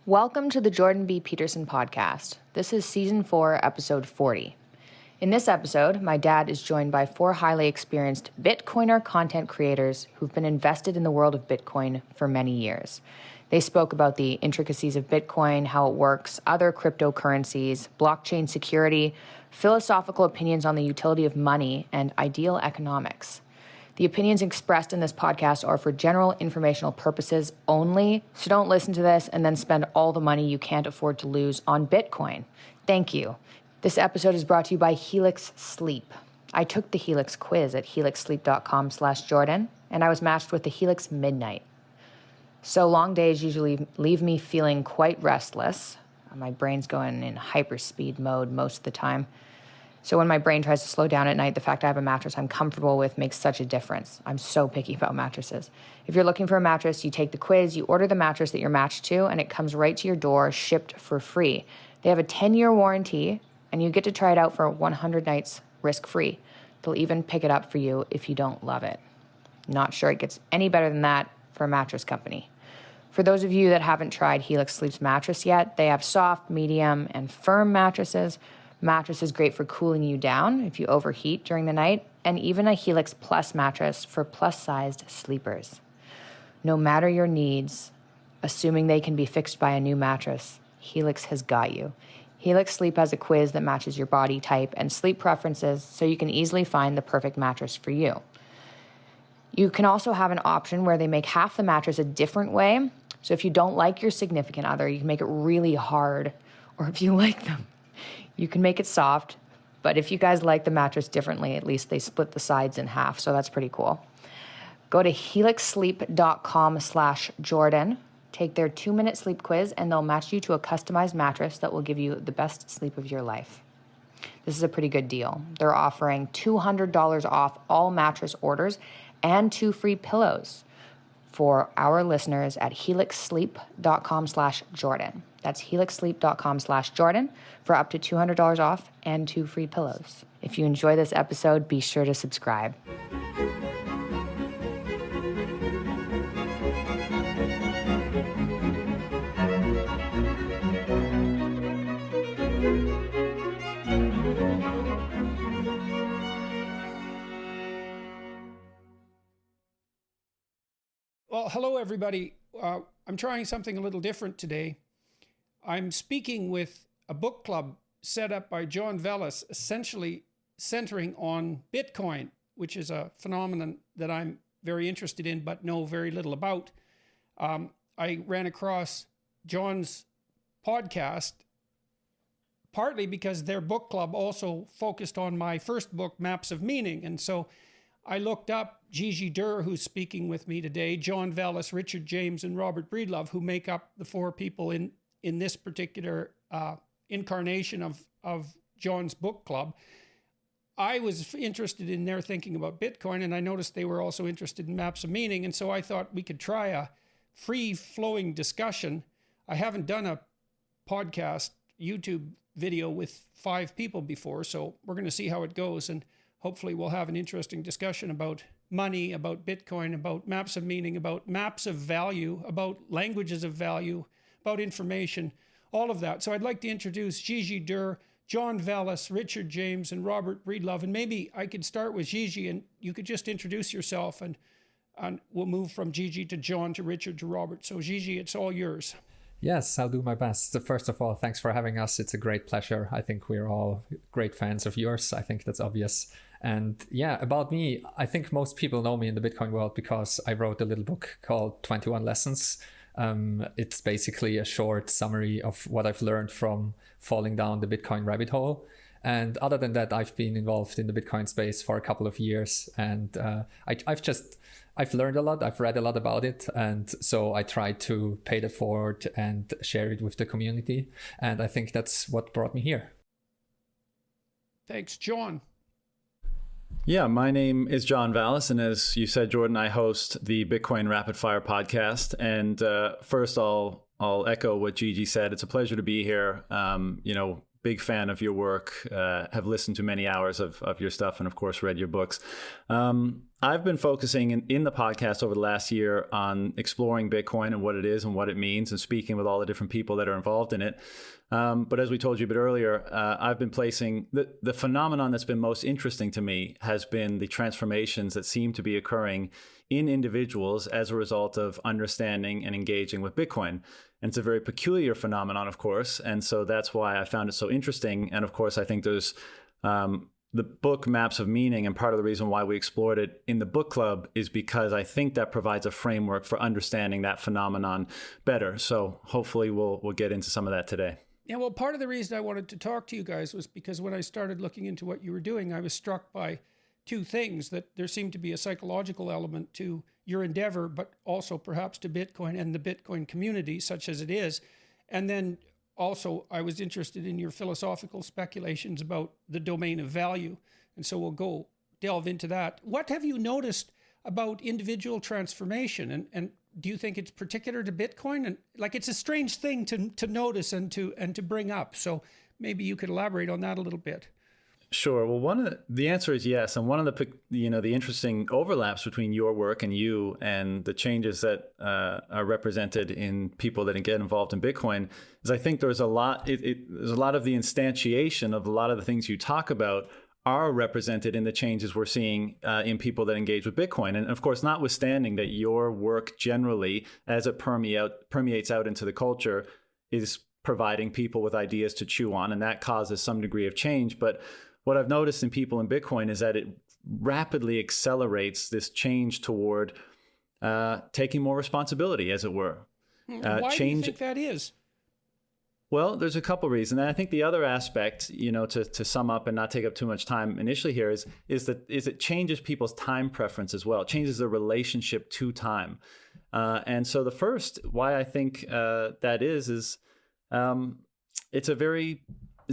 Welcome to the Jordan B. Peterson podcast. This is season 4, episode 40. In this episode, my dad is joined by 4 highly experienced Bitcoiner content creators who've been invested in the world of Bitcoin for many years. They spoke about the intricacies of Bitcoin, how it works, other cryptocurrencies, blockchain security, philosophical opinions on the utility of money, and ideal economics. The opinions expressed in this podcast are for general informational purposes only, so don't listen to this and then spend all the money you can't afford to lose on Bitcoin. Thank you. This episode is brought to you by Helix Sleep. I took the Helix quiz at helixsleep.com/Jordan, and I was matched with the Helix Midnight. So long days usually leave me feeling quite restless. My brain's going in hyperspeed mode most of the time. So when my brain tries to slow down at night, the fact I have a mattress I'm comfortable with makes such a difference. I'm so picky about mattresses. If you're looking for a mattress, you take the quiz, you order the mattress that you're matched to, and it comes right to your door, shipped for free. They have a 10-year warranty, and you get to try it out for 100 nights risk-free. They'll even pick it up for you if you don't love it. Not sure it gets any better than that for a mattress company. For those of you that haven't tried Helix Sleep's mattress yet, they have soft, medium, and firm mattresses. Mattress is great for cooling you down if you overheat during the night, and even a Helix Plus mattress for plus-sized sleepers. No matter your needs, assuming they can be fixed by a new mattress, Helix has got you. Helix Sleep has a quiz that matches your body type and sleep preferences, so you can easily find the perfect mattress for you. You can also have an option where they make half the mattress a different way. So if you don't like your significant other, you can make it really hard. Or if you like them, you can make it soft. But if you guys like the mattress differently, at least they split the sides in half. So that's pretty cool. Go to helixsleep.com/Jordan. Take their 2-minute sleep quiz, and they'll match you to a customized mattress that will give you the best sleep of your life. This is a pretty good deal. They're offering $200 off all mattress orders and 2 free pillows for our listeners at helixsleep.com/Jordan. That's helixsleep.com/Jordan for up to $200 off and 2 free pillows. If you enjoy this episode, be sure to subscribe. Well, hello, everybody. I'm trying something a little different today. I'm speaking with a book club set up by John Velas, essentially centering on Bitcoin, which is a phenomenon that I'm very interested in but know very little about. I ran across John's podcast partly because their book club also focused on my first book, Maps of Meaning. And so I looked up Gigi Durr, who's speaking with me today, John Velas, Richard James, and Robert Breedlove, who make up the 4 people in this particular incarnation of John's book club. I was interested in their thinking about Bitcoin, and I noticed they were also interested in Maps of Meaning, and so I thought we could try a free-flowing discussion. I haven't done a podcast YouTube video with 5 people before, so we're going to see how it goes, and hopefully we'll have an interesting discussion about money, about Bitcoin, about maps of meaning, about maps of value, about languages of value, about information, all of that. So I'd like to introduce Gigi Durr, John Velas, Richard James, and Robert Breedlove. And maybe I could start with Gigi, and you could just introduce yourself, and we'll move from Gigi to John to Richard to Robert. So Gigi, it's all yours. Yes, I'll do my best. First of all, thanks for having us. It's a great pleasure. I think we're all great fans of yours. I think that's obvious. And yeah, about me, I think most people know me in the Bitcoin world because I wrote a little book called 21 Lessons. It's basically a short summary of what I've learned from falling down the Bitcoin rabbit hole. And other than that, I've been involved in the Bitcoin space for a couple of years. And I've learned a lot. I've read a lot about it. And so I try to pay that forward and share it with the community. And I think that's what brought me here. Thanks, John. Yeah, my name is John Vallis, and as you said, Jordan, I host the Bitcoin Rapid Fire podcast. And first, I'll echo what Gigi said. It's a pleasure to be here. Big fan of your work. Have listened to many hours of your stuff, and of course, read your books. I've been focusing in the podcast over the last year on exploring Bitcoin and what it is and what it means, and speaking with all the different people that are involved in it. But as we told you a bit earlier, I've been placing the phenomenon that's been most interesting to me has been the transformations that seem to be occurring in individuals as a result of understanding and engaging with Bitcoin. And it's a very peculiar phenomenon, of course. And so that's why I found it so interesting. And of course, I think there's the book Maps of Meaning, and part of the reason why we explored it in the book club is because I think that provides a framework for understanding that phenomenon better. So hopefully we'll get into some of that today. Yeah, well, part of the reason I wanted to talk to you guys was because when I started looking into what you were doing, I was struck by two things: that there seemed to be a psychological element to your endeavor, but also perhaps to Bitcoin and the Bitcoin community, such as it is. And then also, I was interested in your philosophical speculations about the domain of value. And so we'll delve into that. What have you noticed about individual transformation? And do you think it's particular to Bitcoin? And like, it's a strange thing to notice and to bring up. So maybe you could elaborate on that a little bit. Sure. Well, the answer is yes. And one of the interesting overlaps between your work and you and the changes that are represented in people that get involved in Bitcoin is I think there's a lot. There's a lot of the instantiation of a lot of the things you talk about are represented in the changes we're seeing in people that engage with Bitcoin. And of course, notwithstanding that your work generally, as it permeates out into the culture, is providing people with ideas to chew on, and that causes some degree of change. But what I've noticed in people in Bitcoin is that it rapidly accelerates this change toward taking more responsibility, as it were. Why do you think that is? Well, there's a couple reasons. And I think the other aspect, to sum up and not take up too much time initially here is that it changes people's time preference as well. It changes their relationship to time. And so the first, why I think that is it's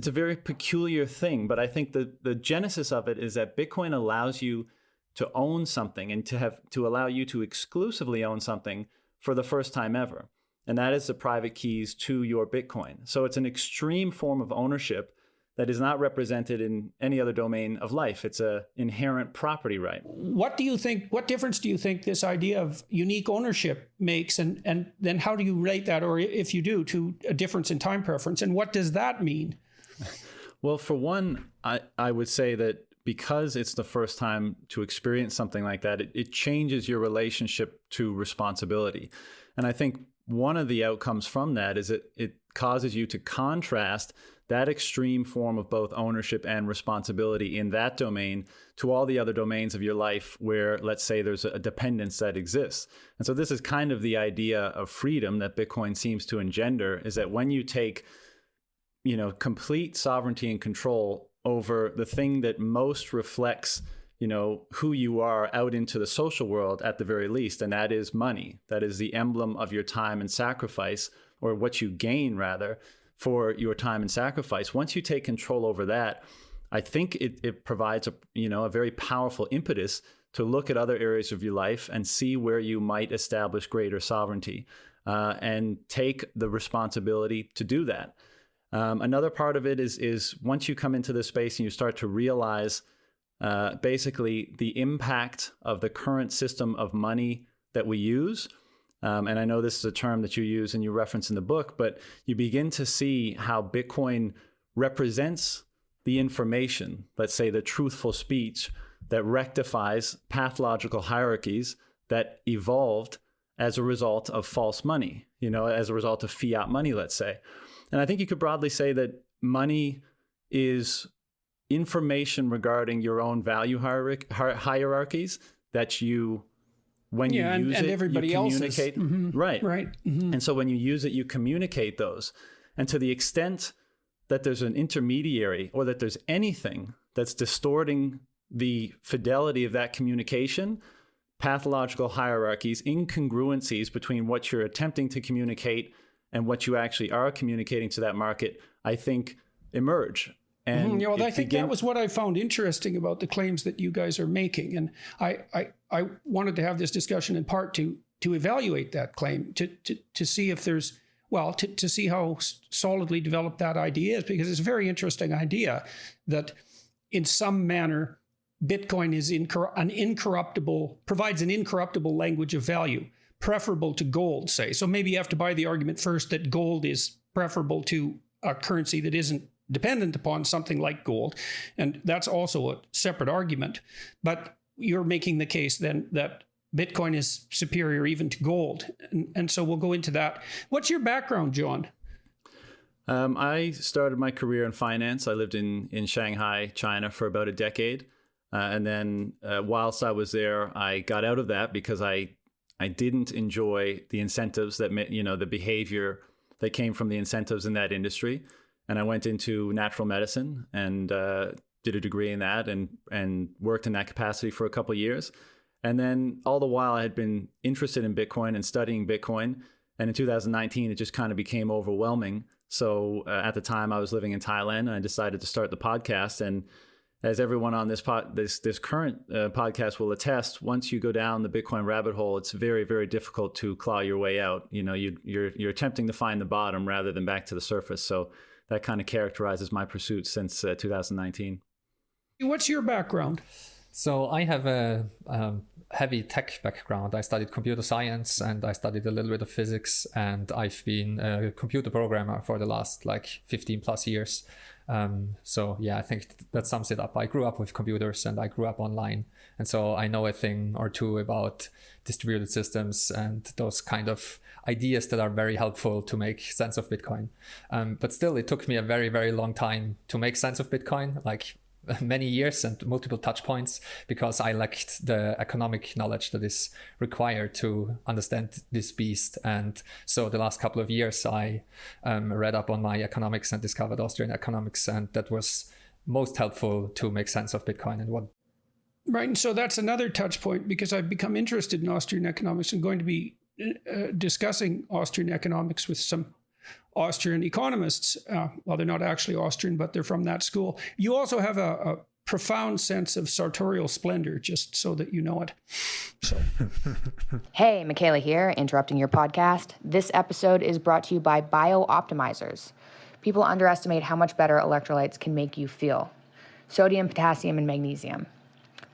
a very peculiar thing, but I think the genesis of it is that Bitcoin allows you to own something and to allow you to exclusively own something for the first time ever. And that is the private keys to your Bitcoin. So it's an extreme form of ownership that is not represented in any other domain of life. It's an inherent property right. What difference do you think this idea of unique ownership makes? And then how do you relate that, or if you do, to a difference in time preference? And what does that mean? Well, for one, I would say that because it's the first time to experience something like that, it changes your relationship to responsibility. And I think one of the outcomes from that is it causes you to contrast that extreme form of both ownership and responsibility in that domain to all the other domains of your life where, let's say, there's a dependence that exists. And so this is kind of the idea of freedom that Bitcoin seems to engender, is that when you take complete sovereignty and control over the thing that most reflects, who you are out into the social world at the very least, and that is money. That is the emblem of your time and sacrifice, or what you gain rather for your time and sacrifice. Once you take control over that, I think it provides a very powerful impetus to look at other areas of your life and see where you might establish greater sovereignty and take the responsibility to do that. Another part of it is once you come into this space and you start to realize basically the impact of the current system of money that we use. And I know this is a term that you use and you reference in the book, but you begin to see how Bitcoin represents the information, let's say the truthful speech, that rectifies pathological hierarchies that evolved as a result of false money, as a result of fiat money, let's say. And I think you could broadly say that money is information regarding your own value hierarchies that you, when you use it, everybody you communicate. Else's. Right. Mm-hmm. And so when you use it, you communicate those. And to the extent that there's an intermediary or that there's anything that's distorting the fidelity of that communication, pathological hierarchies, incongruencies between what you're attempting to communicate and what you actually are communicating to that market, I think, emerge. And I think that was what I found interesting about the claims that you guys are making. And I wanted to have this discussion in part to evaluate that claim, to see if there's, to see how solidly developed that idea is, because it's a very interesting idea that in some manner, Bitcoin is provides an incorruptible language of value, preferable to gold, say. So maybe you have to buy the argument first that gold is preferable to a currency that isn't dependent upon something like gold. And that's also a separate argument. But you're making the case then that Bitcoin is superior even to gold. And so we'll go into that. What's your background, John? I started my career in finance. I lived in Shanghai, China for about a decade. And then whilst I was there, I got out of that because I didn't enjoy the incentives that, the behavior that came from the incentives in that industry. And I went into natural medicine and did a degree in that and worked in that capacity for a couple of years. And then all the while I had been interested in Bitcoin and studying Bitcoin. And in 2019, it just kind of became overwhelming. So at the time I was living in Thailand and I decided to start the podcast. And as everyone on this current podcast will attest, once you go down the Bitcoin rabbit hole, it's very, very difficult to claw your way out. You're attempting to find the bottom rather than back to the surface. So that kind of characterizes my pursuit since 2019. What's your background? So I have a heavy tech background. I studied computer science and I studied a little bit of physics, and I've been a computer programmer for the last 15 plus years. So yeah, I think that sums it up. I grew up with computers and I grew up online. And so I know a thing or two about distributed systems and those kind of ideas that are very helpful to make sense of Bitcoin. But still, it took me a very, very long time to make sense of Bitcoin, many years and multiple touch points, because I lacked the economic knowledge that is required to understand this beast. And so the last couple of years I read up on my economics and discovered Austrian economics, and that was most helpful to make sense of Bitcoin and what. Right, and so that's another touch point, because I've become interested in Austrian economics and going to be discussing Austrian economics with some Austrian economists. Well, they're not actually Austrian, but they're from that school. You also have a profound sense of sartorial splendor, just so that you know it. So, Hey, Michaela here, interrupting your podcast. This episode is brought to you by Bio-Optimizers. People underestimate how much better electrolytes can make you feel. Sodium, potassium, and magnesium.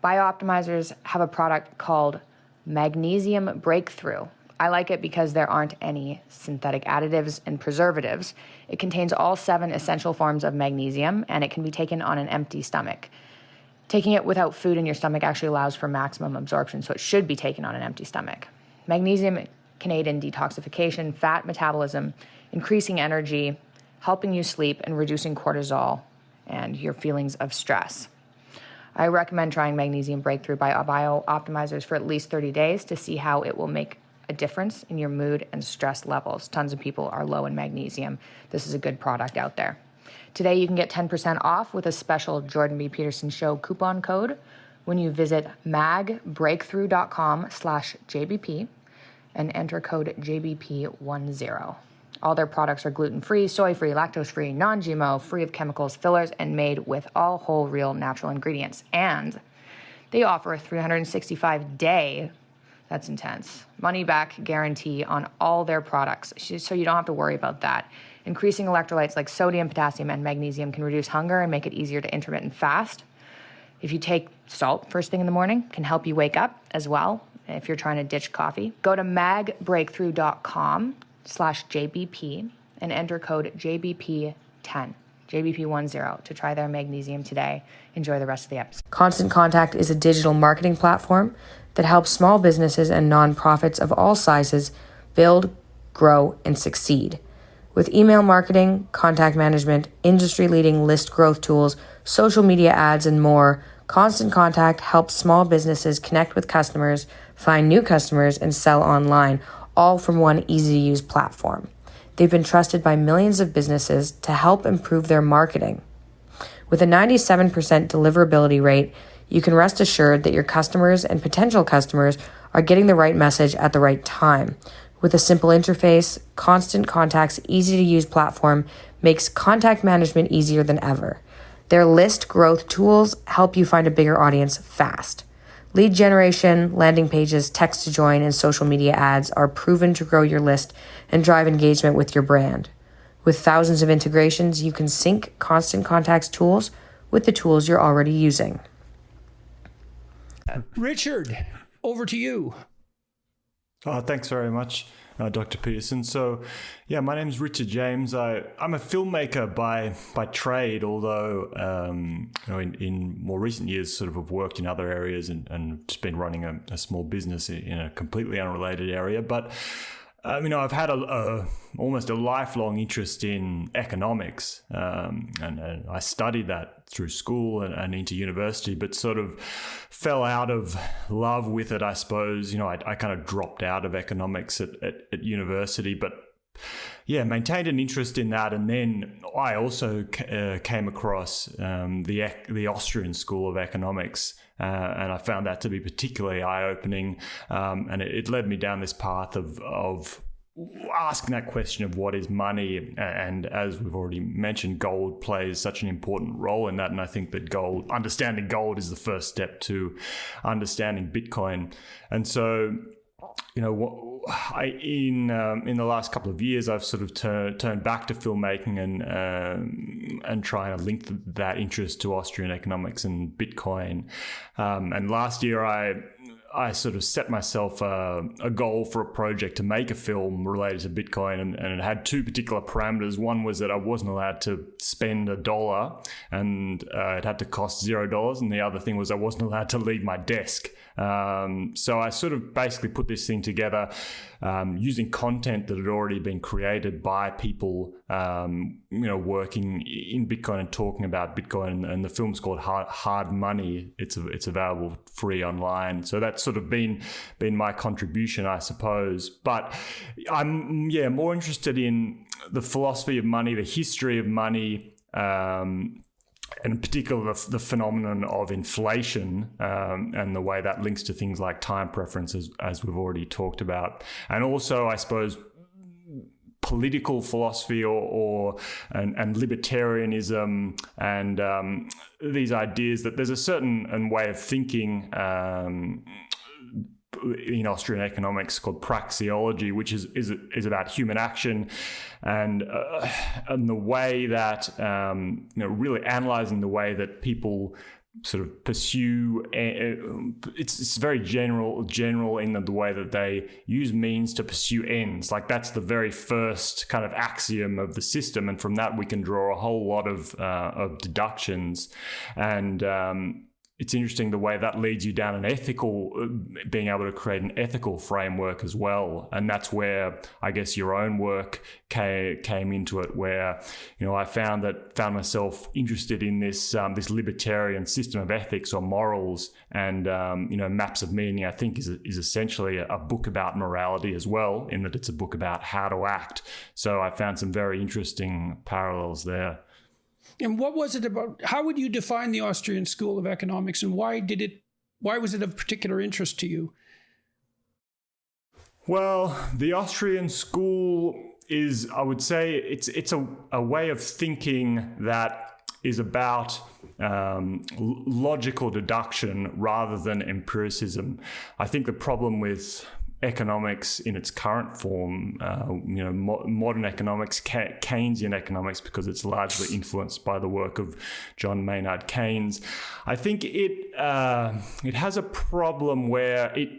Bio-Optimizers have a product called Magnesium Breakthrough. I like it because there aren't any synthetic additives and preservatives. It contains all 7 essential forms of magnesium, and it can be taken on an empty stomach. Taking it without food in your stomach actually allows for maximum absorption, so it should be taken on an empty stomach. Magnesium can aid in detoxification, fat metabolism, increasing energy, helping you sleep, and reducing cortisol and your feelings of stress. I recommend trying Magnesium Breakthrough by Bio-Optimizers for at least 30 days to see how it will make a difference in your mood and stress levels. Tons of people are low in magnesium. This is a good product out there. Today you can get 10% off with a special Jordan B. Peterson Show coupon code when you visit magbreakthrough.com/JBP and enter code JBP10. All their products are gluten-free, soy-free, lactose-free, non-GMO, free of chemicals, fillers, and made with all whole, real, natural ingredients. And they offer a 365-day, that's intense, money-back guarantee on all their products, so you don't have to worry about that. Increasing electrolytes like sodium, potassium, and magnesium can reduce hunger and make it easier to intermittent fast. If you take salt first thing in the morning, can help you wake up as well if you're trying to ditch coffee. Go to magbreakthrough.com/JBP and enter code JBP10, JBP10 to try their magnesium today. Enjoy the rest of the episode. Constant Contact is a digital marketing platform that helps small businesses and nonprofits of all sizes build, grow, and succeed. With email marketing, contact management, industry-leading list growth tools, social media ads, and more, Constant Contact helps small businesses connect with customers, find new customers, and sell online, all from one easy-to-use platform. They've been trusted by millions of businesses to help improve their marketing. With a 97% deliverability rate, you can rest assured that your customers and potential customers are getting the right message at the right time. With a simple interface, Constant Contact's easy-to-use platform makes contact management easier than ever. Their list growth tools help you find a bigger audience fast. Lead generation, landing pages, text to join, and social media ads are proven to grow your list and drive engagement with your brand. With thousands of integrations, you can sync Constant Contact's tools with the tools you're already using. Richard, over to you. Thanks very much, Dr. Peterson. So, yeah, my name's Richard James. I'm a filmmaker by trade, although in more recent years, sort of have worked in other areas and just been running a small business in a completely unrelated area. But I've had almost a lifelong interest in economics, and I studied that through school and into university, but sort of fell out of love with it, I suppose. I kind of dropped out of economics at university, but yeah, maintained an interest in that. And then I also came across the Austrian School of Economics, and I found that to be particularly eye-opening. And it led me down this path of asking that question of what is money. And as we've already mentioned, gold plays such an important role in that. And I think that understanding gold is the first step to understanding Bitcoin. And so, in the last couple of years, I've sort of turned back to filmmaking and trying to link that interest to Austrian economics and Bitcoin. And last year, I sort of set myself a goal for a project to make a film related to Bitcoin, and it had two particular parameters. One was that I wasn't allowed to spend $1, and it had to cost $0, and the other thing was I wasn't allowed to leave my desk. So I sort of basically put this thing together using content that had already been created by people, working in Bitcoin and talking about Bitcoin. And the film's called Hard Money. It's available free online. So that's sort of been my contribution, I suppose. But I'm more interested in the philosophy of money, the history of money, and in particular the phenomenon of inflation, and the way that links to things like time preferences, as we've already talked about. And also, I suppose, political philosophy and libertarianism, and these ideas that there's a certain way of thinking in Austrian economics called praxeology, which is about human action and the way that really analyzing the way that people sort of pursue. It's very general in the way that they use means to pursue ends. Like that's the very first kind of axiom of the system, and from that we can draw a whole lot of deductions. And it's interesting the way that leads you down an ethical, being able to create an ethical framework as well. And that's where I guess your own work came into it, where, I found myself interested in this libertarian system of ethics or morals, and, Maps of Meaning, I think is essentially a book about morality as well, in that it's a book about how to act. So I found some very interesting parallels there. And what was it about? How would you define the Austrian School of Economics, and why was it of particular interest to you? Well, the Austrian school is, I would say, it's a way of thinking that is about logical deduction rather than empiricism. I think the problem with economics in its current form, modern economics, Keynesian economics, because it's largely influenced by the work of John Maynard Keynes. I think it has a problem where it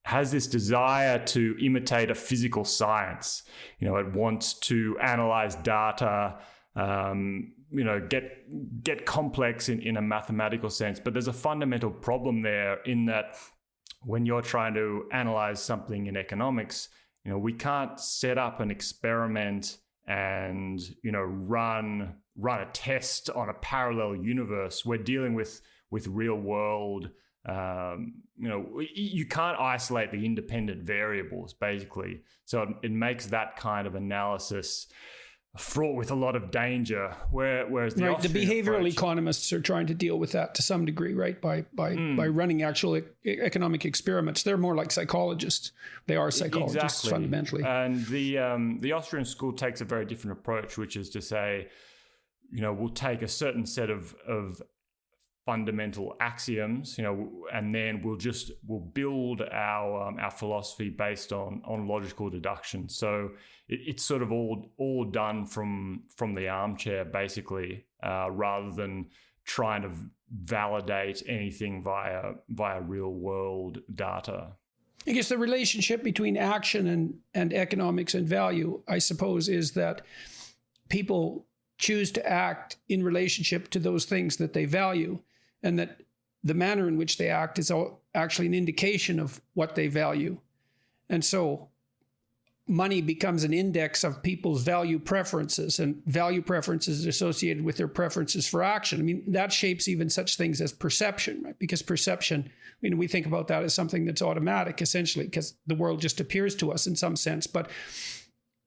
has this desire to imitate a physical science. It wants to analyze data, get complex in a mathematical sense. But there's a fundamental problem there in that when you're trying to analyze something in economics, we can't set up an experiment and, run a test on a parallel universe. We're dealing with real world, you can't isolate the independent variables, basically. So it makes that kind of analysis fraught with a lot of danger. Whereas the behavioral economists are trying to deal with that to some degree, right? By running actual economic experiments. They're more like psychologists. They are psychologists fundamentally. And the Austrian school takes a very different approach, which is to say, we'll take a certain set of fundamental axioms, and then we'll build our philosophy based on logical deduction. So it's sort of all done from the armchair, basically, rather than trying to validate anything via real world data. I guess the relationship between action and economics and value, I suppose, is that people choose to act in relationship to those things that they value, and that the manner in which they act is actually an indication of what they value. And so money becomes an index of people's value preferences, and value preferences associated with their preferences for action. I mean, that shapes even such things as perception, right? Because perception, we think about that as something that's automatic, essentially, because the world just appears to us in some sense. But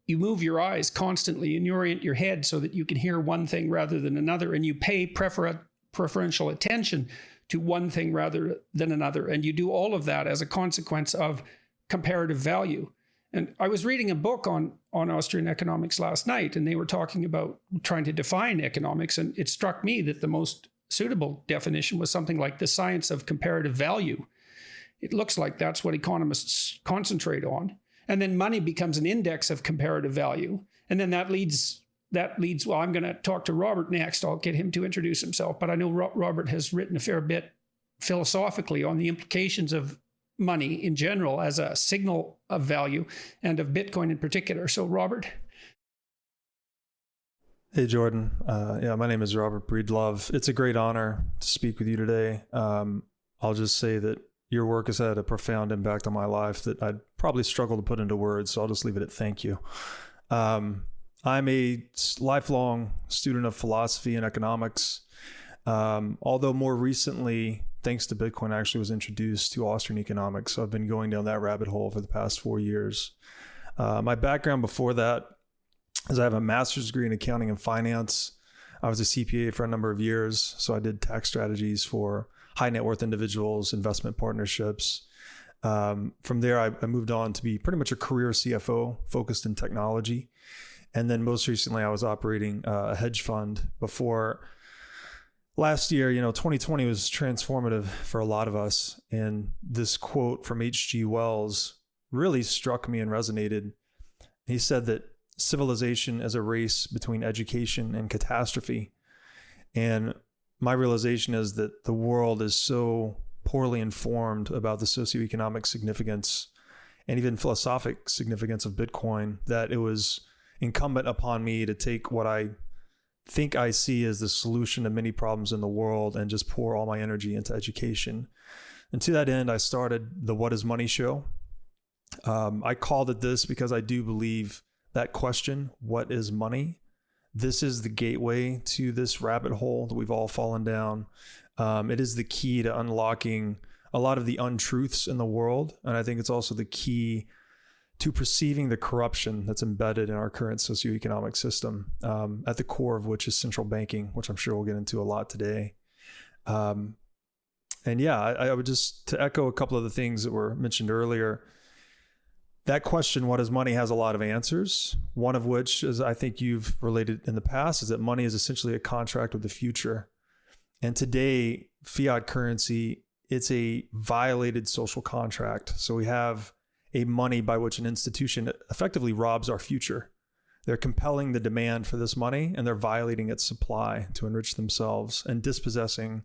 you move your eyes constantly and you orient your head so that you can hear one thing rather than another, and you pay preferential attention to one thing rather than another. And you do all of that as a consequence of comparative value. And I was reading a book on Austrian economics last night, and they were talking about trying to define economics. And it struck me that the most suitable definition was something like the science of comparative value. It looks like that's what economists concentrate on. And then money becomes an index of comparative value. And then that leads, well, I'm going to talk to Robert next. I'll get him to introduce himself. But I know Robert has written a fair bit philosophically on the implications of money in general as a signal of value, and of Bitcoin in particular. So, Robert. Hey, Jordan. My name is Robert Breedlove. It's a great honor to speak with you today. I'll just say that your work has had a profound impact on my life that I'd probably struggle to put into words, so I'll just leave it at thank you. I'm a lifelong student of philosophy and economics, although more recently, thanks to Bitcoin, I actually was introduced to Austrian economics. So I've been going down that rabbit hole for the past 4 years. My background before that is I have a master's degree in accounting and finance. I was a CPA for a number of years, so I did tax strategies for high net worth individuals, investment partnerships. From there, I moved on to be pretty much a career CFO focused in technology. And then most recently, I was operating a hedge fund before. Last year, 2020 was transformative for a lot of us. And this quote from H.G. Wells really struck me and resonated. He said that civilization is a race between education and catastrophe. And my realization is that the world is so poorly informed about the socioeconomic significance and even philosophic significance of Bitcoin that it was incumbent upon me to take what I think I see as the solution to many problems in the world and just pour all my energy into education. And to that end, I started the What is Money show. I called it this because I do believe that question, what is money? This is the gateway to this rabbit hole that we've all fallen down. It is the key to unlocking a lot of the untruths in the world. And I think it's also the key to perceiving the corruption that's embedded in our current socioeconomic system, at the core of which is central banking, which I'm sure we'll get into a lot today. I would just, to echo a couple of the things that were mentioned earlier, that question, what is money, has a lot of answers. One of which, as I think you've related in the past, is that money is essentially a contract with the future. And today, fiat currency, it's a violated social contract. So we have a money by which an institution effectively robs our future. They're compelling the demand for this money, and they're violating its supply to enrich themselves and dispossessing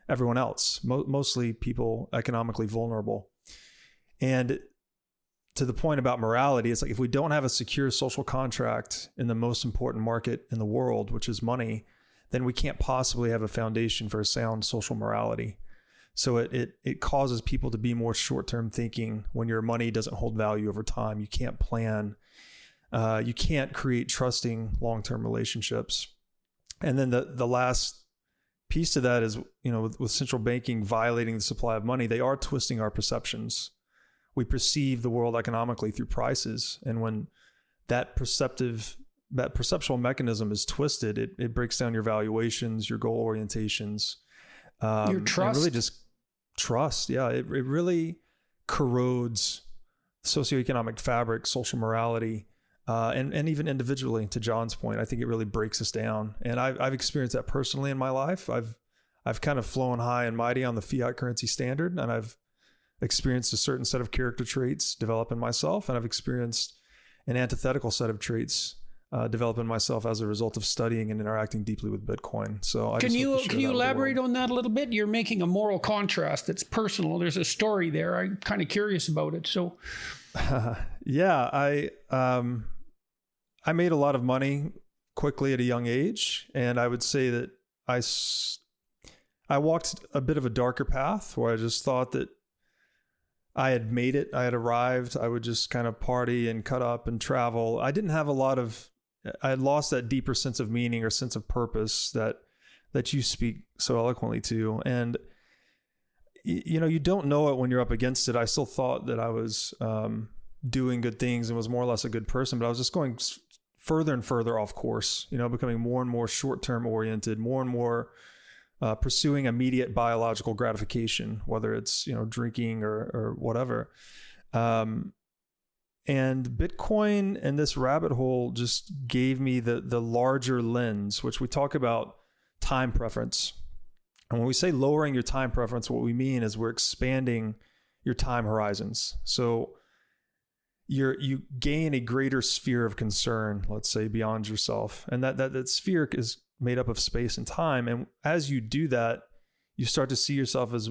everyone else, mostly people economically vulnerable. And to the point about morality, it's like if we don't have a secure social contract in the most important market in the world, which is money, then we can't possibly have a foundation for a sound social morality. So it causes people to be more short-term thinking when your money doesn't hold value over time. You can't plan. You can't create trusting long-term relationships. And then the last piece to that is, with central banking violating the supply of money, they are twisting our perceptions. We perceive the world economically through prices. And when that perceptual mechanism is twisted, it breaks down your valuations, your goal orientations. Your trust. Really just trust. Yeah, it really corrodes socioeconomic fabric, social morality, and even individually, to John's point, I think it really breaks us down. And I've experienced that personally in my life. I've kind of flown high and mighty on the fiat currency standard, and I've experienced a certain set of character traits develop in myself, and I've experienced an antithetical set of traits developing myself as a result of studying and interacting deeply with Bitcoin. So can you elaborate on that a little bit? You're making a moral contrast that's personal. There's a story there. I'm kind of curious about it. So, yeah, I made a lot of money quickly at a young age, and I would say that I walked a bit of a darker path where I just thought that I had made it. I had arrived. I would just kind of party and cut up and travel. I didn't have I had lost that deeper sense of meaning or sense of purpose that you speak so eloquently to. And, you don't know it when you're up against it. I still thought that I was doing good things and was more or less a good person, but I was just going further and further off course, becoming more and more short-term oriented, more and more pursuing immediate biological gratification, whether it's, drinking or whatever. And Bitcoin and this rabbit hole just gave me the larger lens, which we talk about time preference. And when we say lowering your time preference, what we mean is we're expanding your time horizons. So you gain a greater sphere of concern, let's say, beyond yourself. And that sphere is made up of space and time. And as you do that, you start to see yourself as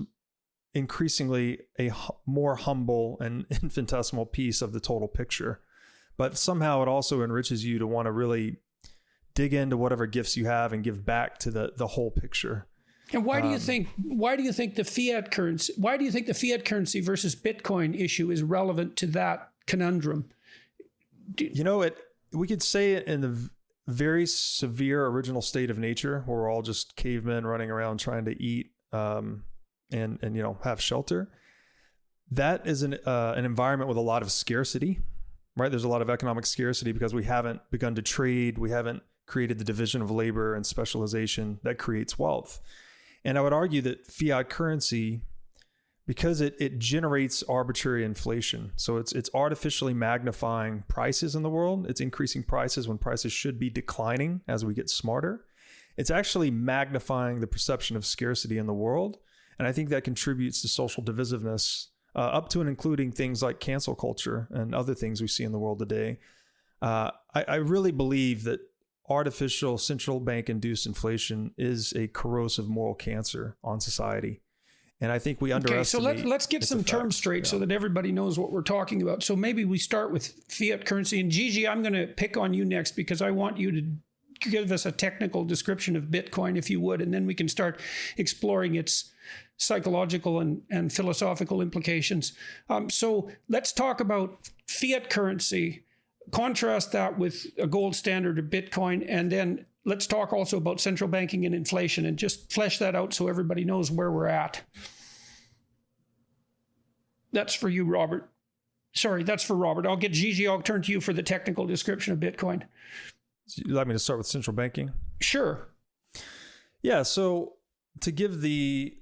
increasingly a more humble and infinitesimal piece of the total picture. But somehow it also enriches you to want to really dig into whatever gifts you have and give back to the whole picture. And why do you think the fiat currency versus Bitcoin issue is relevant to that conundrum? We could say it in the very severe original state of nature, where we're all just cavemen running around trying to eat and have shelter. That is an environment with a lot of scarcity, right? There's a lot of economic scarcity because we haven't begun to trade. We haven't created the division of labor and specialization that creates wealth. And I would argue that fiat currency, because it generates arbitrary inflation. So it's artificially magnifying prices in the world. It's increasing prices when prices should be declining as we get smarter. It's actually magnifying the perception of scarcity in the world. And I think that contributes to social divisiveness, up to and including things like cancel culture and other things we see in the world today. I really believe that artificial central bank induced inflation is a corrosive moral cancer on society. And I think we underestimate. Okay, so let's get some terms straight so that everybody knows what we're talking about. So maybe we start with fiat currency. And Gigi, I'm going to pick on you next because I want you to give us a technical description of Bitcoin, if you would, and then we can start exploring its psychological and philosophical implications. So let's talk about fiat currency. Contrast that with a gold standard of Bitcoin, and then let's talk also about central banking and inflation, and just flesh that out so everybody knows where we're at. That's for you, Robert. Sorry, that's for Robert. I'll get Gigi. I'll turn to you for the technical description of Bitcoin. You'd like me to start with central banking? Sure. Yeah, so to give the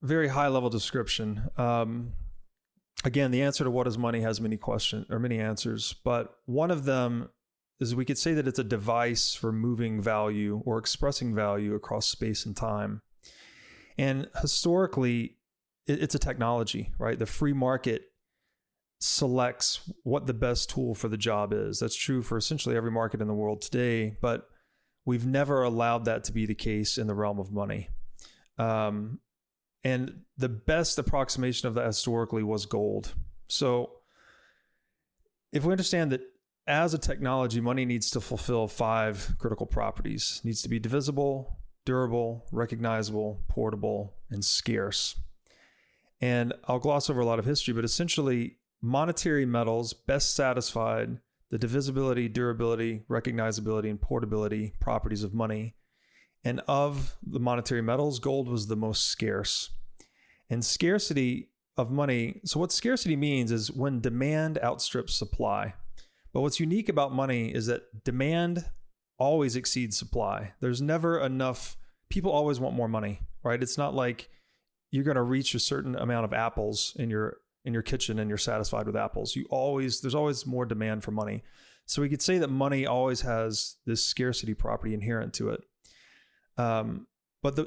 very high level description, again, the answer to what is money has many questions or many answers, but one of them is we could say that it's a device for moving value or expressing value across space and time. And historically, it's a technology, right? The free market selects what the best tool for the job is. That's true for essentially every market in the world today, but we've never allowed that to be the case in the realm of money. And the best approximation of that historically was gold. So if we understand that as a technology, money needs to fulfill 5 critical properties. It needs to be divisible, durable, recognizable, portable, and scarce. And I'll gloss over a lot of history, but essentially monetary metals best satisfied the divisibility, durability, recognizability, and portability properties of money. And of the monetary metals, gold was the most scarce. And scarcity of money, so what scarcity means is when demand outstrips supply. But what's unique about money is that demand always exceeds supply. There's never enough, people always want more money, right? It's not like you're going to reach a certain amount of apples in your kitchen and you're satisfied with apples. There's always more demand for money. So we could say that money always has this scarcity property inherent to it. But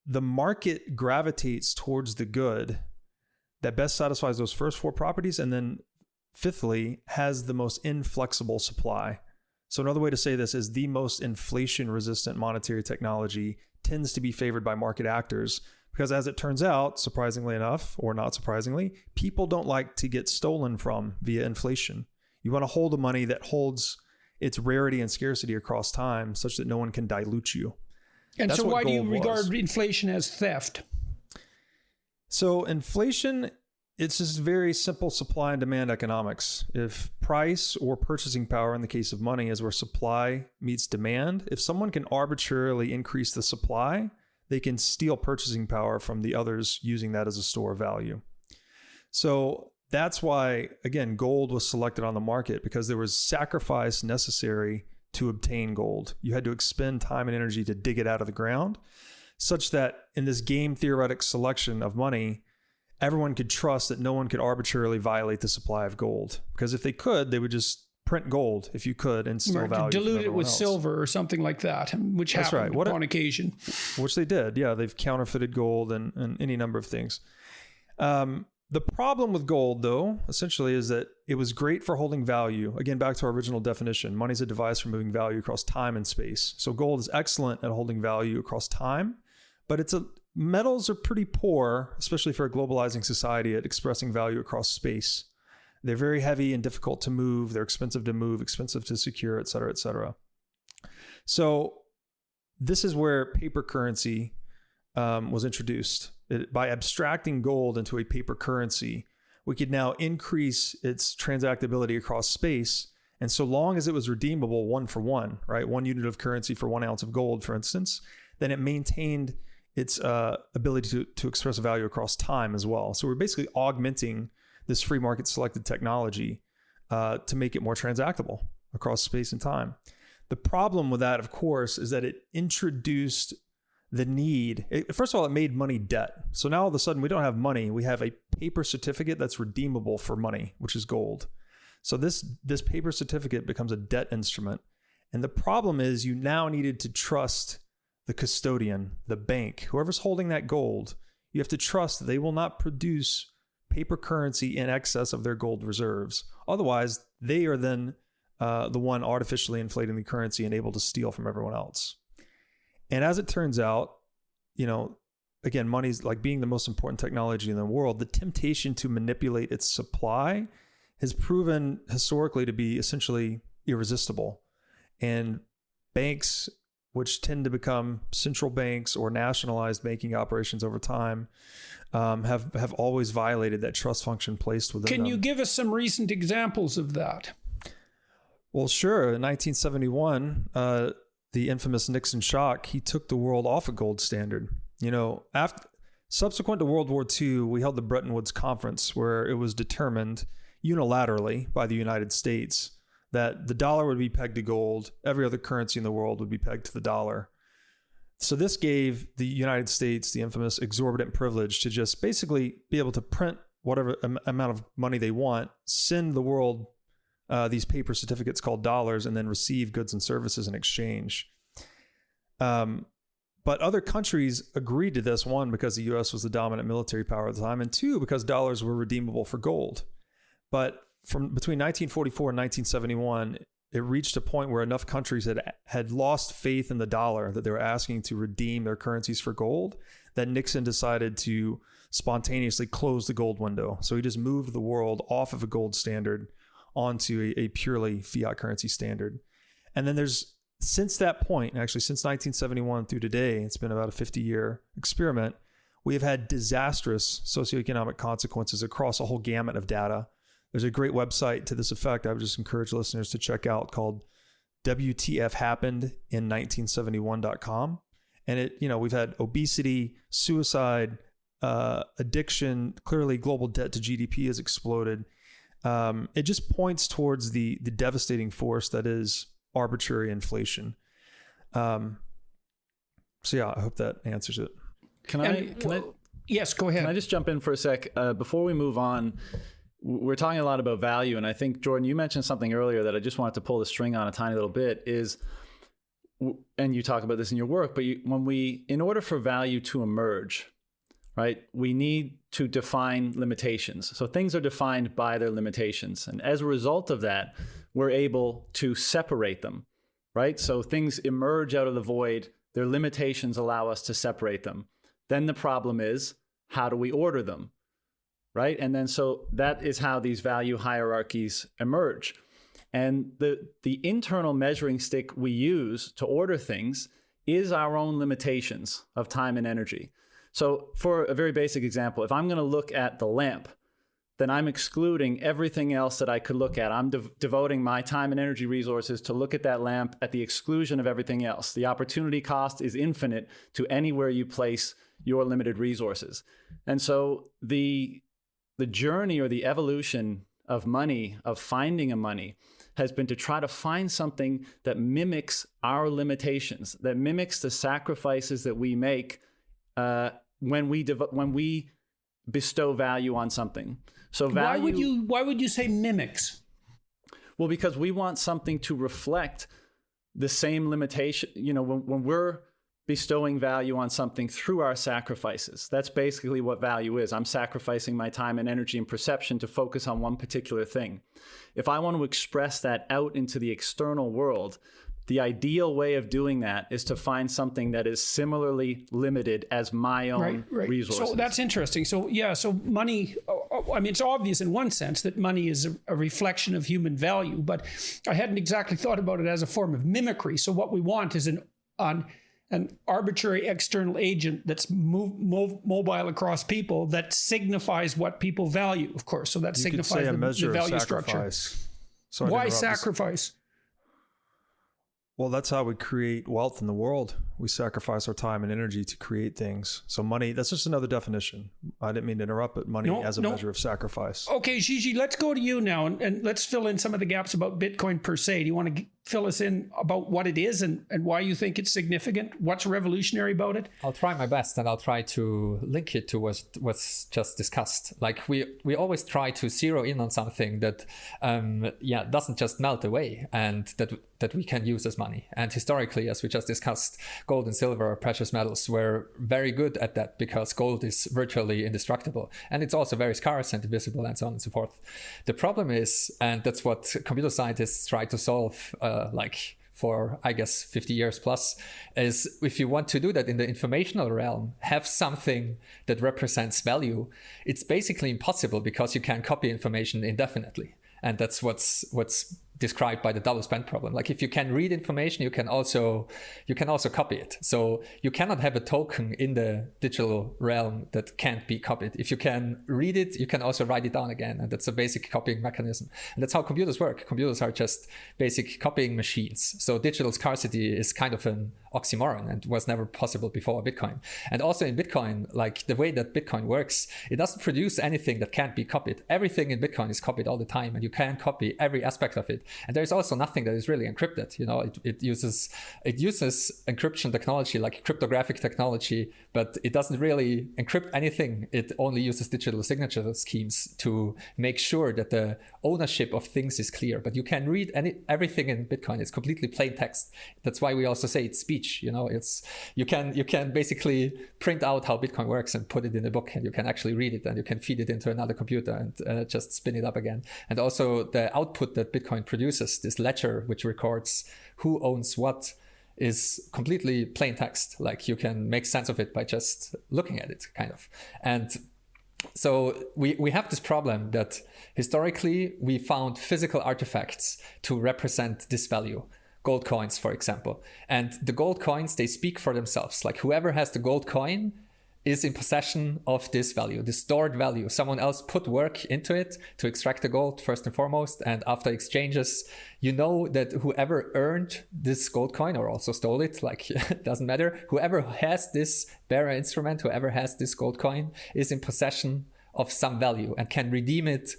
the market gravitates towards the good that best satisfies those first 4 properties, and then fifthly has the most inflexible supply. So another way to say this is the most inflation-resistant monetary technology tends to be favored by market actors because, as it turns out, surprisingly enough, or not surprisingly, people don't like to get stolen from via inflation. You want to hold the money that holds its rarity and scarcity across time such that no one can dilute you. And That's so what why do you gold regard was. inflation as theft? So inflation, it's just very simple supply and demand economics. If price or purchasing power in the case of money is where supply meets demand, if someone can arbitrarily increase the supply, they can steal purchasing power from the others using that as a store of value. So that's why, again, gold was selected on the market because there was sacrifice necessary to obtain gold. You had to expend time and energy to dig it out of the ground, such that in this game theoretic selection of money, everyone could trust that no one could arbitrarily violate the supply of gold. Because if they could, they would just print gold if you could and steal Right, value. dilute from it everyone with else. silver or something like that, which That's happened right. on occasion. Which they did. Yeah, they've counterfeited gold and any number of things. The problem with gold, though, essentially is that it was great for holding value. Again, back to our original definition, money is a device for moving value across time and space. So gold is excellent at holding value across time, but metals are pretty poor, especially for a globalizing society, at expressing value across space. They're very heavy and difficult to move. They're expensive to move, expensive to secure, et cetera, et cetera. So this is where paper currency was introduced. By abstracting gold into a paper currency, we could now increase its transactability across space. And so long as it was redeemable 1 for 1, right? 1 unit of currency for 1 ounce of gold, for instance, then it maintained its ability to express value across time as well. So we're basically augmenting this free market selected technology to make it more transactable across space and time. The problem with that, of course, is that it introduced the need. First of all, it made money debt. So now all of a sudden we don't have money. We have a paper certificate that's redeemable for money, which is gold. So this paper certificate becomes a debt instrument. And the problem is you now needed to trust the custodian, the bank, whoever's holding that gold. You have to trust that they will not produce paper currency in excess of their gold reserves. Otherwise, they are then the one artificially inflating the currency and able to steal from everyone else. And as it turns out, again, money's like being the most important technology in the world. The temptation to manipulate its supply has proven historically to be essentially irresistible. And banks, which tend to become central banks or nationalized banking operations over time, have always violated that trust function placed within them. Can you give us some recent examples of that? Well, sure. In 1971, the infamous Nixon shock, he took the world off a gold standard. Subsequent to World War II, we held the Bretton Woods Conference, where it was determined unilaterally by the United States that the dollar would be pegged to gold. Every other currency in the world would be pegged to the dollar. So this gave the United States the infamous exorbitant privilege to just basically be able to print whatever amount of money they want, send the world these paper certificates called dollars, and then receive goods and services in exchange. But other countries agreed to this, one, because the US was the dominant military power at the time, and two, because dollars were redeemable for gold. But from between 1944 and 1971, it reached a point where enough countries had lost faith in the dollar that they were asking to redeem their currencies for gold, that Nixon decided to spontaneously close the gold window. So he just moved the world off of a gold standard onto a purely fiat currency standard. And then since that point, actually since 1971 through today, it's been about a 50-year experiment, we have had disastrous socioeconomic consequences across a whole gamut of data. There's a great website to this effect I would just encourage listeners to check out called WTFhappenedin1971.com. And we've had obesity, suicide, addiction, clearly global debt to GDP has exploded. It just points towards the devastating force that is arbitrary inflation. So yeah, I hope that answers it. Yes, go ahead. Can I just jump in for a sec? Before we move on, we're talking a lot about value, and I think, Jordan, you mentioned something earlier that I just wanted to pull the string on a tiny little bit and you talk about this in your work, but in order for value to emerge, right, we need to define limitations. So things are defined by their limitations. And as a result of that, we're able to separate them, right? So things emerge out of the void. Their limitations allow us to separate them. Then the problem is, how do we order them, right? And then so that is how these value hierarchies emerge. And the internal measuring stick we use to order things is our own limitations of time and energy. So for a very basic example, if I'm going to look at the lamp, then I'm excluding everything else that I could look at. I'm devoting my time and energy resources to look at that lamp at the exclusion of everything else. The opportunity cost is infinite to anywhere you place your limited resources. And so the journey or the evolution of money, of finding a money, has been to try to find something that mimics our limitations, that mimics the sacrifices that we make when we bestow value on something. So value. Why would you say mimics? Well, because we want something to reflect the same limitation. You know, when we're bestowing value on something through our sacrifices, that's basically what value is. I'm sacrificing my time and energy and perception to focus on one particular thing. If I want to express that out into the external world, the ideal way of doing that is to find something that is similarly limited as my own resources. So that's interesting. So so money, I mean, it's obvious in one sense that money is a reflection of human value, but I hadn't exactly thought about it as a form of mimicry. So what we want is an arbitrary external agent that's mobile across people that signifies what people value, of course. So that signifies the value structure. Why sacrifice? Well, that's how we create wealth in the world. We sacrifice our time and energy to create things. So money, that's just another definition. I didn't mean to interrupt, but money as a measure of sacrifice. Okay, Gigi, let's go to you now and let's fill in some of the gaps about Bitcoin per se. Do you want to fill us in about what it is and why you think it's significant? What's revolutionary about it? I'll try my best, and I'll try to link it to what's just discussed. Like we always try to zero in on something that doesn't just melt away and that we can use as money. And historically, as we just discussed, gold and silver, precious metals, were very good at that because gold is virtually indestructible. And it's also very scarce and invisible and so on and so forth. The problem is, and that's what computer scientists try to solve for, I guess, 50 years plus, is if you want to do that in the informational realm, have something that represents value, it's basically impossible because you can copy information indefinitely. And that's what's described by the double spend problem. Like if you can read information, you can also copy it. So you cannot have a token in the digital realm that can't be copied. If you can read it, you can also write it down again. And that's a basic copying mechanism. And that's how computers work. Computers are just basic copying machines. So digital scarcity is kind of an oxymoron and was never possible before Bitcoin. And also in Bitcoin, like the way that Bitcoin works, it doesn't produce anything that can't be copied. Everything in Bitcoin is copied all the time, and you can copy every aspect of it. And there's also nothing that is really encrypted. You know, it uses encryption technology like cryptographic technology, but it doesn't really encrypt anything. It only uses digital signature schemes to make sure that the ownership of things is clear. But you can read everything in Bitcoin. It's completely plain text. That's why we also say it's speech. You know, you can basically print out how Bitcoin works and put it in a book, and you can actually read it, and you can feed it into another computer and just spin it up again. And also the output that Bitcoin produces, this ledger which records who owns what, is completely plain text. Like you can make sense of it by just looking at it, kind of. And so we have this problem that historically we found physical artifacts to represent this value. Gold coins, for example. And the gold coins, they speak for themselves. Like whoever has the gold coin is in possession of this value, this stored value. Someone else put work into it to extract the gold first and foremost. And after exchanges, you know that whoever earned this gold coin or also stole it, like it doesn't matter. Whoever has this bearer instrument, whoever has this gold coin is in possession of some value and can redeem it,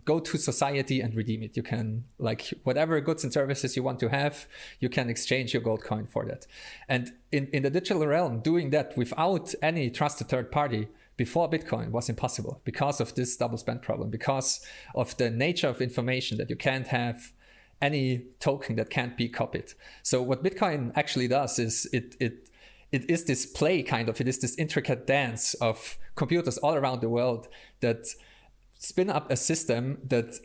go to society and redeem it. You can, like, whatever goods and services you want to have, you can exchange your gold coin for that. And in the digital realm, doing that without any trusted third party before Bitcoin was impossible because of this double spend problem, because of the nature of information that you can't have any token that can't be copied. So what Bitcoin actually does is it is this play, kind of. It is this intricate dance of computers all around the world that spin up a system that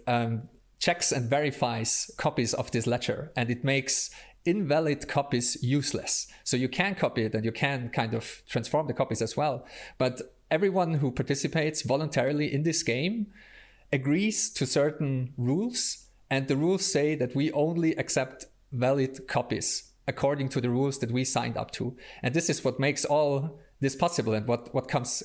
checks and verifies copies of this ledger, and it makes invalid copies useless. So you can copy it and you can kind of transform the copies as well. But everyone who participates voluntarily in this game agrees to certain rules, and the rules say that we only accept valid copies according to the rules that we signed up to. And this is what makes all this possible. And what comes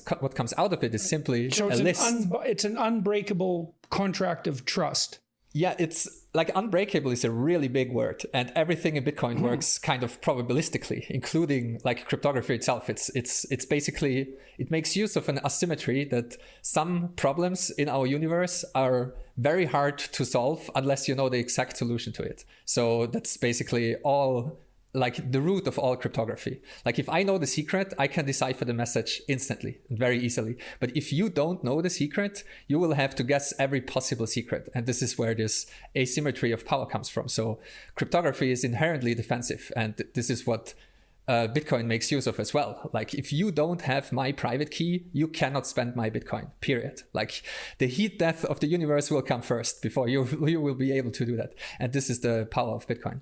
out of it is simply so a list. It's an unbreakable contract of trust. Yeah, it's like unbreakable is a really big word, and everything in Bitcoin works kind of probabilistically, including like cryptography itself. It's basically, it makes use of an asymmetry that some problems in our universe are very hard to solve unless you know the exact solution to it. So that's basically all, like the root of all cryptography. Like if I know the secret, I can decipher the message instantly and very easily. But if you don't know the secret, you will have to guess every possible secret. And this is where this asymmetry of power comes from. So cryptography is inherently defensive. And this is what Bitcoin makes use of as well. Like if you don't have my private key, you cannot spend my Bitcoin, period. Like the heat death of the universe will come first before you will be able to do that. And this is the power of Bitcoin.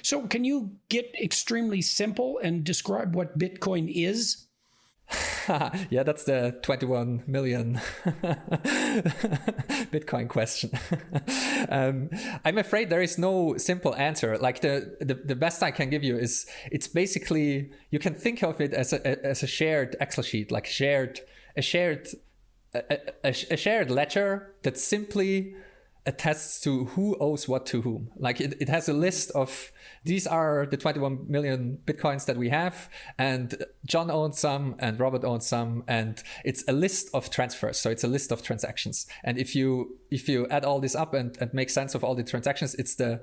So can you get extremely simple and describe what Bitcoin is? Yeah, that's the 21 million Bitcoin question. I'm afraid there is no simple answer. Like the best I can give you is it's basically, you can think of it as a shared Excel sheet, like a shared ledger that simply attests to who owes what to whom. Like it has a list of, these are the 21 million Bitcoins that we have, and John owns some and Robert owns some, and it's a list of transfers. So it's a list of transactions. And if you add all this up and make sense of all the transactions, it's the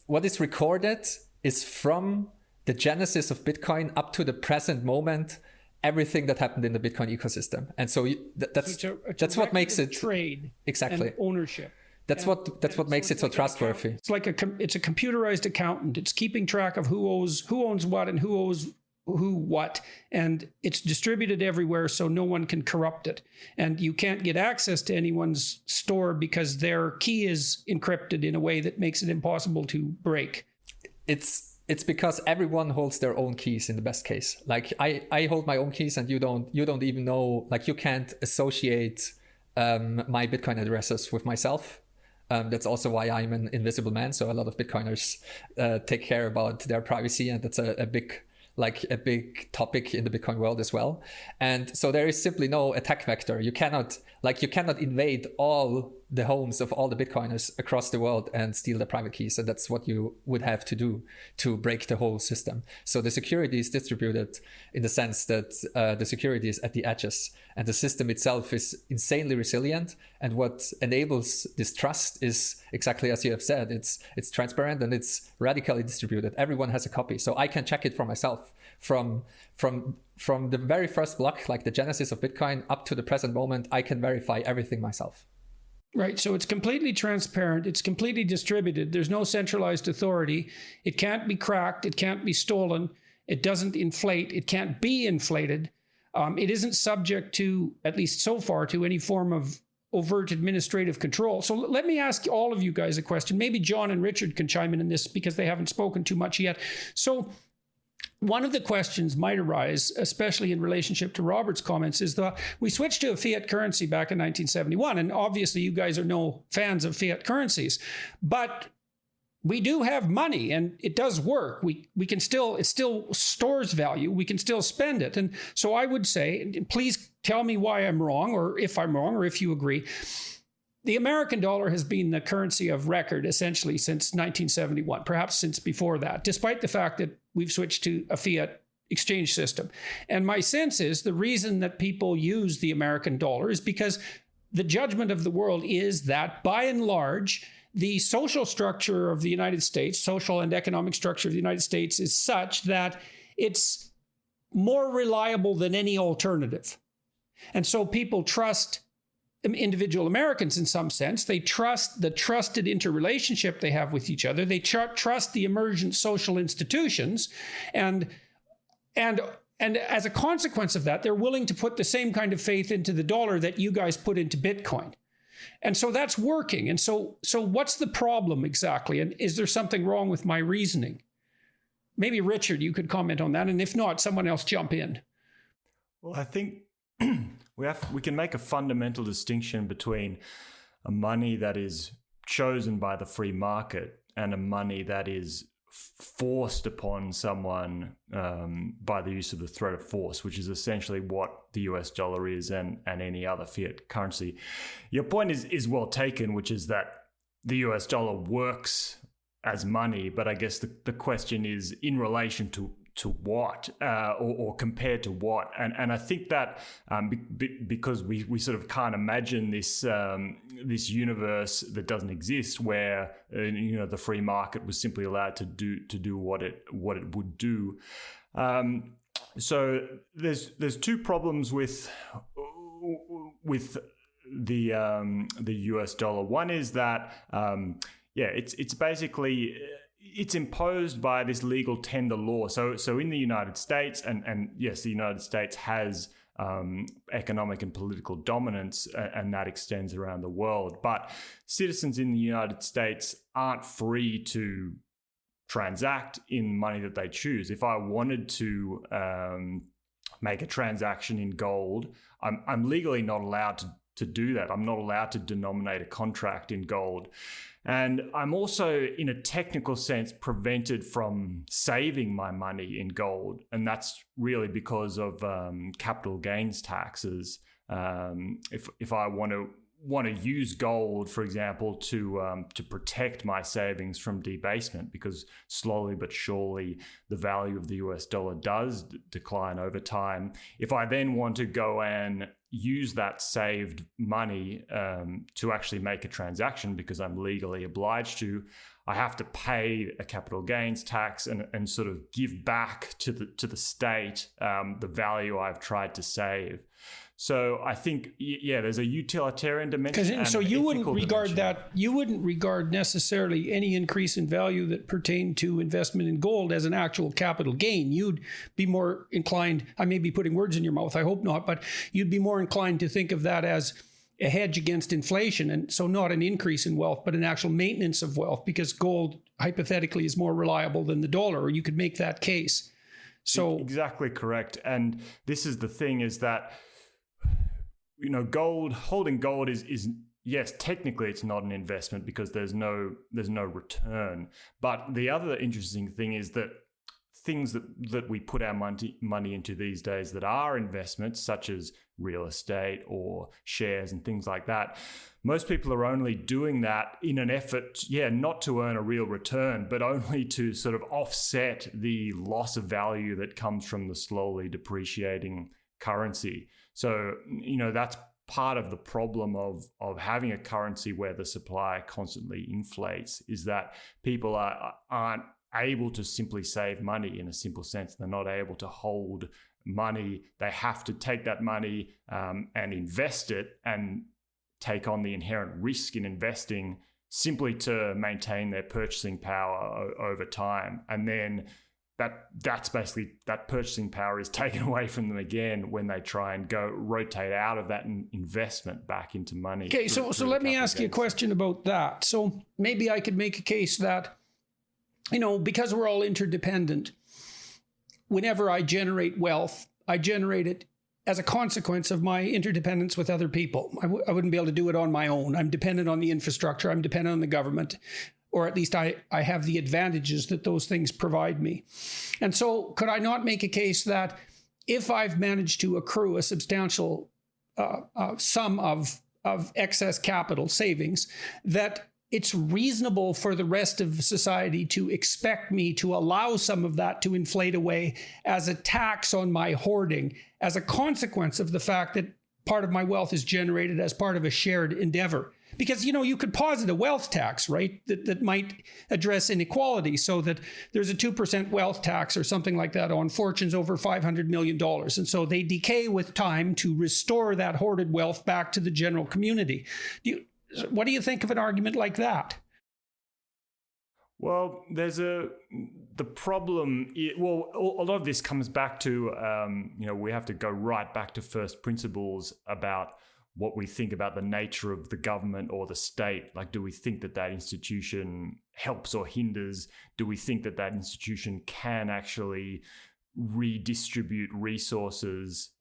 what is recorded is from the genesis of Bitcoin up to the present moment, everything that happened in the Bitcoin ecosystem. And so that's what makes it trade exactly and ownership. That's what makes it so trustworthy. It's like it's a computerized accountant. It's keeping track of who owns what and who owes who what, and it's distributed everywhere so no one can corrupt it. And you can't get access to anyone's store because their key is encrypted in a way that makes it impossible to break. It's because everyone holds their own keys in the best case. Like I hold my own keys and you don't even know, like you can't associate my Bitcoin addresses with myself. That's also why I'm an invisible man. So a lot of Bitcoiners take care about their privacy, and that's a big topic in the Bitcoin world as well. And so there is simply no attack vector. You cannot invade all the homes of all the Bitcoiners across the world and steal their private keys. And that's what you would have to do to break the whole system. So the security is distributed in the sense that the security is at the edges, and the system itself is insanely resilient. And what enables this trust is exactly as you have said. It's transparent and it's radically distributed. Everyone has a copy. So I can check it for myself from the very first block, like the genesis of Bitcoin, up to the present moment. I can verify everything myself. Right. So it's completely transparent. It's completely distributed. There's no centralized authority. It can't be cracked. It can't be stolen. It doesn't inflate. It can't be inflated. It isn't subject to, at least so far, to any form of overt administrative control. So let me ask all of you guys a question. Maybe John and Richard can chime in this because they haven't spoken too much yet. So one of the questions might arise, especially in relationship to Robert's comments, is that we switched to a fiat currency back in 1971. And obviously you guys are no fans of fiat currencies, but we do have money and it does work. It still stores value. We can still spend it. And so I would say, please tell me why I'm wrong, or if I'm wrong, or if you agree. The American dollar has been the currency of record essentially since 1971, perhaps since before that, despite the fact that we've switched to a fiat exchange system. And my sense is the reason that people use the American dollar is because the judgment of the world is that, by and large, the social structure of the United States, social and economic structure of the United States, is such that it's more reliable than any alternative. And so people trust individual Americans in some sense. They trust the trusted interrelationship they have with each other. They trust the emergent social institutions. And as a consequence of that, they're willing to put the same kind of faith into the dollar that you guys put into Bitcoin. And so that's working. And so what's the problem exactly? And is there something wrong with my reasoning? Maybe Richard, you could comment on that. And if not, someone else jump in. Well, I think we can make a fundamental distinction between a money that is chosen by the free market and a money that is forced upon someone by the use of the threat of force, which is essentially what the US dollar is and any other fiat currency. Your point is well taken, which is that the US dollar works as money, but I guess the question is in relation to what or compared to what, and I think that because we sort of can't imagine this this universe that doesn't exist where the free market was simply allowed to do what it would do. So there's two problems with the US dollar. One is that it's basically it's imposed by this legal tender law. So in the United States, and yes, the United States has economic and political dominance, and that extends around the world. But citizens in the United States aren't free to transact in money that they choose. If I wanted to make a transaction in gold, I'm legally not allowed to do that. I'm not allowed to denominate a contract in gold. And I'm also, in a technical sense, prevented from saving my money in gold. And that's really because of capital gains taxes. If I want to use gold, for example, to protect my savings from debasement, because slowly but surely the value of the US dollar does decline over time. If I then want to go and use that saved money to actually make a transaction, because I'm legally obliged to, I have to pay a capital gains tax and sort of give back to the state the value I've tried to save. So I think, there's a utilitarian dimension. So you wouldn't regard dimension. you wouldn't regard necessarily any increase in value that pertained to investment in gold as an actual capital gain. You'd be more inclined, I may be putting words in your mouth, I hope not, but you'd be more inclined to think of that as a hedge against inflation. And so not an increase in wealth, but an actual maintenance of wealth, because gold hypothetically is more reliable than the dollar, or you could make that case. So exactly correct. And this is the thing, is that holding gold is yes, technically it's not an investment because there's no return. But the other interesting thing is that things that we put our money into these days that are investments, such as real estate or shares and things like that, most people are only doing that in an effort, not to earn a real return, but only to sort of offset the loss of value that comes from the slowly depreciating currency. So, that's part of the problem of having a currency where the supply constantly inflates, is that people aren't able to simply save money in a simple sense. They're not able to hold money. They have to take that money and invest it and take on the inherent risk in investing simply to maintain their purchasing power over time. And then that's basically, that purchasing power is taken away from them again when they try and rotate out of that investment back into money. Okay, so let me ask you a question about that. So maybe I could make a case that, because we're all interdependent, whenever I generate wealth, I generate it as a consequence of my interdependence with other people. I wouldn't be able to do it on my own. I'm dependent on the infrastructure. I'm dependent on the government. Or at least I have the advantages that those things provide me. And so could I not make a case that if I've managed to accrue a substantial sum of excess capital savings, that it's reasonable for the rest of society to expect me to allow some of that to inflate away as a tax on my hoarding, as a consequence of the fact that part of my wealth is generated as part of a shared endeavor? Because, you could posit a wealth tax, right, that might address inequality, so that there's a 2% wealth tax or something like that on fortunes over $500 million. And so they decay with time to restore that hoarded wealth back to the general community. What do you think of an argument like that? Well, the problem, a lot of this comes back to, we have to go right back to first principles about what we think about the nature of the government or the state. Like, do we think that that institution helps or hinders? Do we think that that institution can actually redistribute resources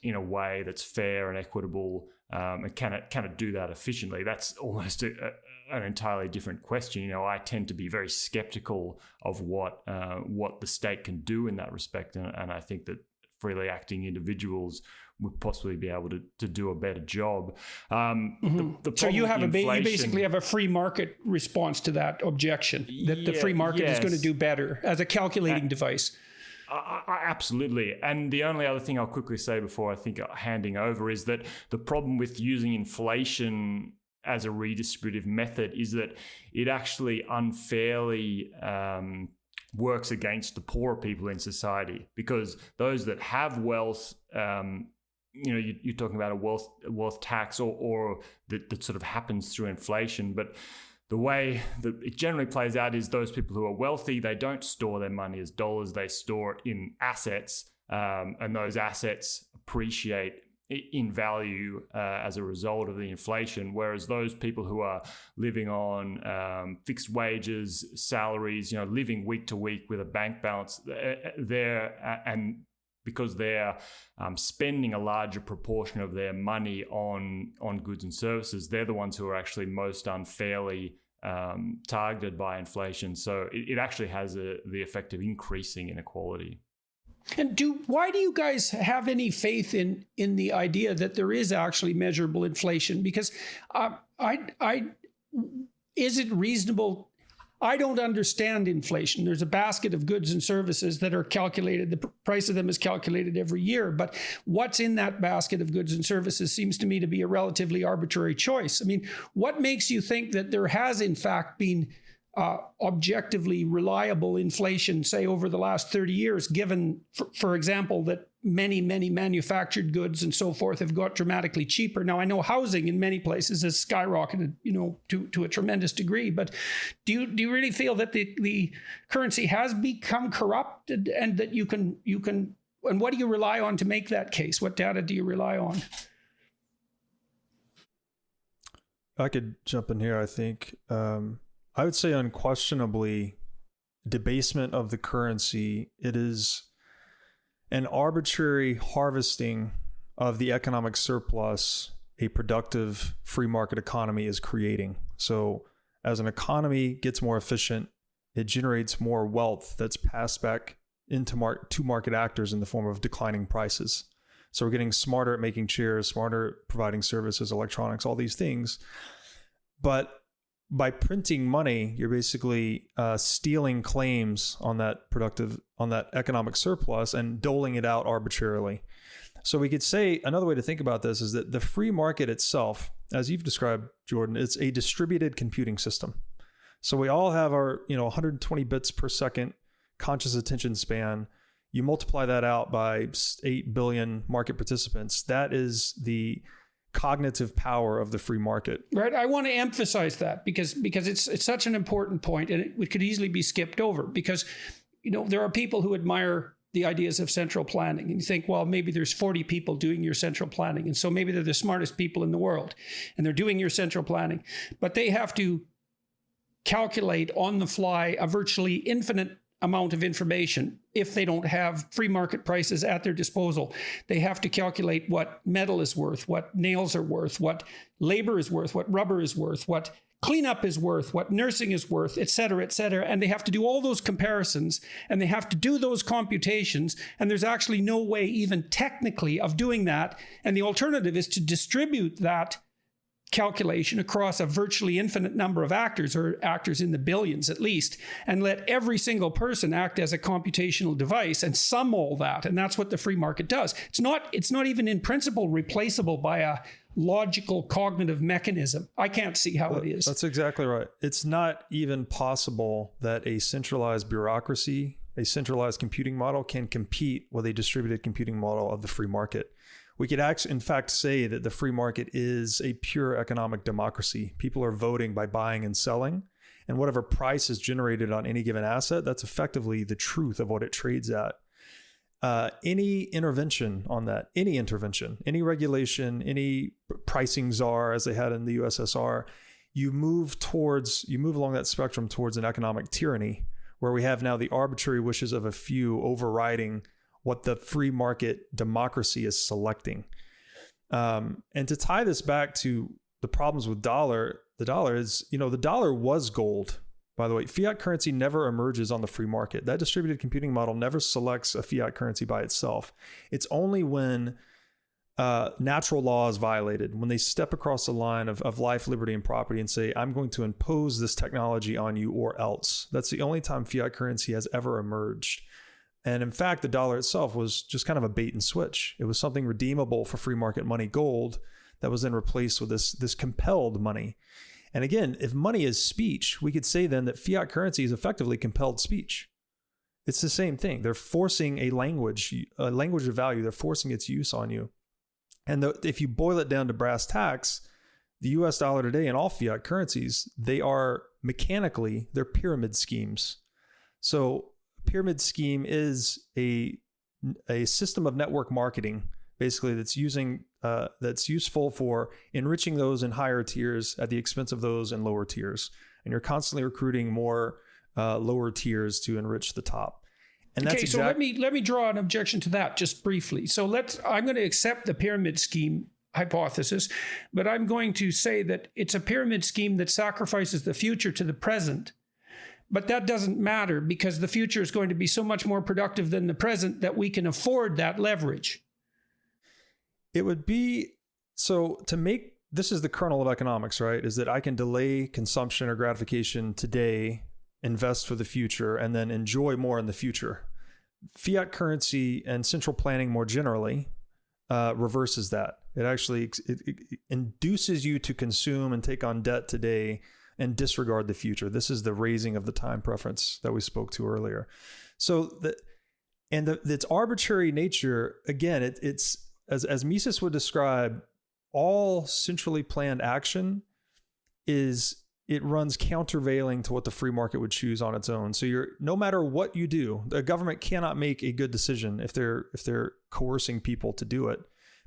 in a way that's fair and equitable? And can it do that efficiently? That's almost an entirely different question. I tend to be very skeptical of what the state can do in that respect, and I think that freely acting individuals would possibly be able to do a better job. So you basically have a free market response to that objection, that the free market is going to do better as a calculating device. Absolutely. And the only other thing I'll quickly say before I think handing over is that the problem with using inflation as a redistributive method is that it actually unfairly works against the poorer people in society, because those that have wealth, you're talking about a wealth tax or that sort of happens through inflation. But the way that it generally plays out is those people who are wealthy, they don't store their money as dollars, they store it in assets, and those assets appreciate in value as a result of the inflation. Whereas those people who are living on fixed wages, salaries, living week to week with a bank balance, because they're spending a larger proportion of their money on goods and services, they're the ones who are actually most unfairly targeted by inflation. So it actually has the effect of increasing inequality. And why do you guys have any faith in the idea that there is actually measurable inflation? Because is it reasonable? I don't understand inflation. There's a basket of goods and services that are calculated. The price of them is calculated every year. But what's in that basket of goods and services seems to me to be a relatively arbitrary choice. I mean, what makes you think that there has, in fact, been objectively reliable inflation, say, over the last 30 years, given, for example, that many manufactured goods and so forth have got dramatically cheaper? Now, I know housing in many places has skyrocketed, to a tremendous degree, but do you really feel that the currency has become corrupted, and that you can, and what do you rely on to make that case? What data do you rely on? I could jump in here, I think. I would say unquestionably, debasement of the currency, it is an arbitrary harvesting of the economic surplus a productive free market economy is creating. So as an economy gets more efficient, it generates more wealth that's passed back into to market actors in the form of declining prices. So we're getting smarter at making chairs, smarter at providing services, electronics, all these things. But by printing money, you're basically stealing claims on that economic surplus and doling it out arbitrarily. So we could say another way to think about this is that the free market itself, as you've described, Jordan, it's a distributed computing system. So we all have our 120 bits per second conscious attention span. You multiply that out by 8 billion market participants. That is the cognitive power of the free market. Right. I want to emphasize that because it's such an important point, and it could easily be skipped over, because there are people who admire the ideas of central planning, and you think, well, maybe there's 40 people doing your central planning, and so maybe they're the smartest people in the world and they're doing your central planning, but they have to calculate on the fly a virtually infinite amount of information. If they don't have free market prices at their disposal, they have to calculate what metal is worth, what nails are worth, what labor is worth, what rubber is worth, what cleanup is worth, what nursing is worth, et cetera, and they have to do all those comparisons, and they have to do those computations, and there's actually no way even technically of doing that, and the alternative is to distribute that calculation across a virtually infinite number of actors, or actors in the billions at least, and let every single person act as a computational device and sum all that. And that's what the free market does. It's not even in principle replaceable by a logical cognitive mechanism. I can't see how it is. That's exactly right. It's not even possible that a centralized bureaucracy, a centralized computing model can compete with a distributed computing model of the free market. We could actually, in fact, say that the free market is a pure economic democracy. People are voting by buying and selling, and whatever price is generated on any given asset, that's effectively the truth of what it trades at. any intervention on that, any intervention, any regulation, any pricing czar as they had in the USSR, you move along that spectrum towards an economic tyranny where we have now the arbitrary wishes of a few overriding what the free market democracy is selecting. And to tie this back to the problems with the dollar is, the dollar was gold. By the way, fiat currency never emerges on the free market. That distributed computing model never selects a fiat currency by itself. It's only when natural law is violated, when they step across the line of life, liberty, and property and say, I'm going to impose this technology on you or else. That's the only time fiat currency has ever emerged. And in fact, the dollar itself was just kind of a bait and switch. It was something redeemable for free market money, gold, that was then replaced with this compelled money. And again, if money is speech, we could say then that fiat currency is effectively compelled speech. It's the same thing. They're forcing a language of value. They're forcing its use on you. And if you boil it down to brass tacks, the US dollar today and all fiat currencies, they're pyramid schemes. So a pyramid scheme is a system of network marketing, basically, that's useful for enriching those in higher tiers at the expense of those in lower tiers. And you're constantly recruiting more lower tiers to enrich the top. And that's so let me draw an objection to that just briefly. So I'm going to accept the pyramid scheme hypothesis, but I'm going to say that it's a pyramid scheme that sacrifices the future to the present. But that doesn't matter because the future is going to be so much more productive than the present that we can afford that leverage. It would be, this is the kernel of economics, right? Is that I can delay consumption or gratification today, invest for the future, and then enjoy more in the future. Fiat currency and central planning more generally reverses that. It actually it induces you to consume and take on debt today and disregard the future. This is the raising of the time preference that we spoke to earlier. So its arbitrary nature, again, it's as Mises would describe, all centrally planned action it runs countervailing to what the free market would choose on its own. So no matter what you do, the government cannot make a good decision if they're coercing people to do it,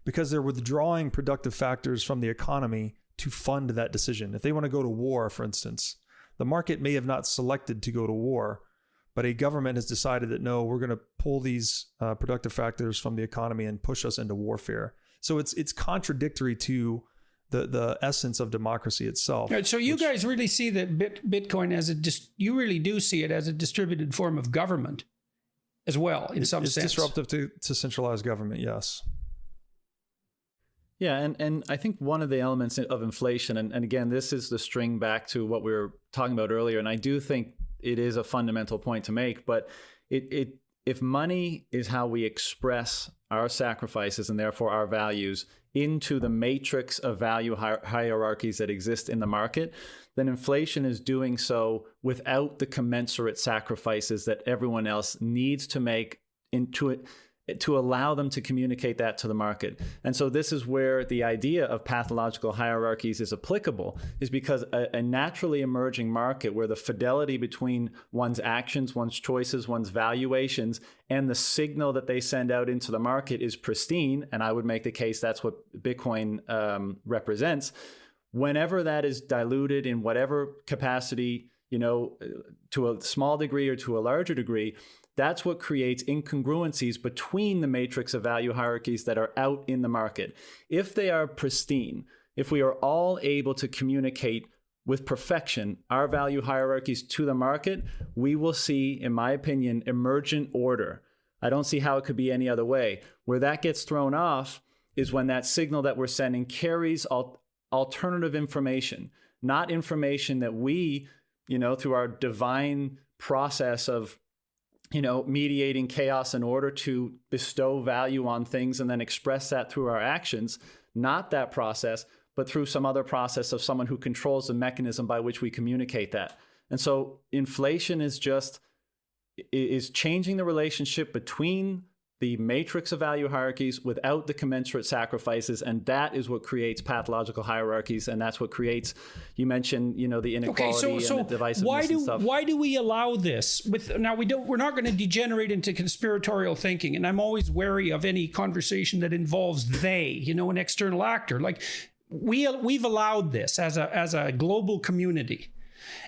because they're withdrawing productive factors from the economy to fund that decision. If they want to go to war, for instance, the market may have not selected to go to war, but a government has decided that no, we're going to pull these productive factors from the economy and push us into warfare. So it's contradictory to the essence of democracy itself. Right, so you guys really see that Bitcoin you really do see it as a distributed form of government as well, in some sense. It's disruptive to centralized government, yes. Yeah, and I think one of the elements of inflation, and again, this is the string back to what we were talking about earlier, and I do think it is a fundamental point to make, but if money is how we express our sacrifices and therefore our values into the matrix of value hierarchies that exist in the market, then inflation is doing so without the commensurate sacrifices that everyone else needs to make into it to allow them to communicate that to the market. And so this is where the idea of pathological hierarchies is applicable, is because a naturally emerging market where the fidelity between one's actions, one's choices, one's valuations, and the signal that they send out into the market is pristine, and I would make the case that's what Bitcoin represents. Whenever that is diluted in whatever capacity, to a small degree or to a larger degree, that's what creates incongruencies between the matrix of value hierarchies that are out in the market. If they are pristine, if we are all able to communicate with perfection our value hierarchies to the market, we will see, in my opinion, emergent order. I don't see how it could be any other way. Where that gets thrown off is when that signal that we're sending carries alternative information, not information that we, through our divine process of mediating chaos in order to bestow value on things and then express that through our actions, not that process, but through some other process of someone who controls the mechanism by which we communicate that. And so inflation is changing the relationship between the matrix of value hierarchies without the commensurate sacrifices, and that is what creates pathological hierarchies, and that's what creates, you mentioned, the inequality and the divisiveness and stuff. Why do we allow this? We're not going to degenerate into conspiratorial thinking, and I'm always wary of any conversation that involves they, an external actor. Like we've allowed this as a global community,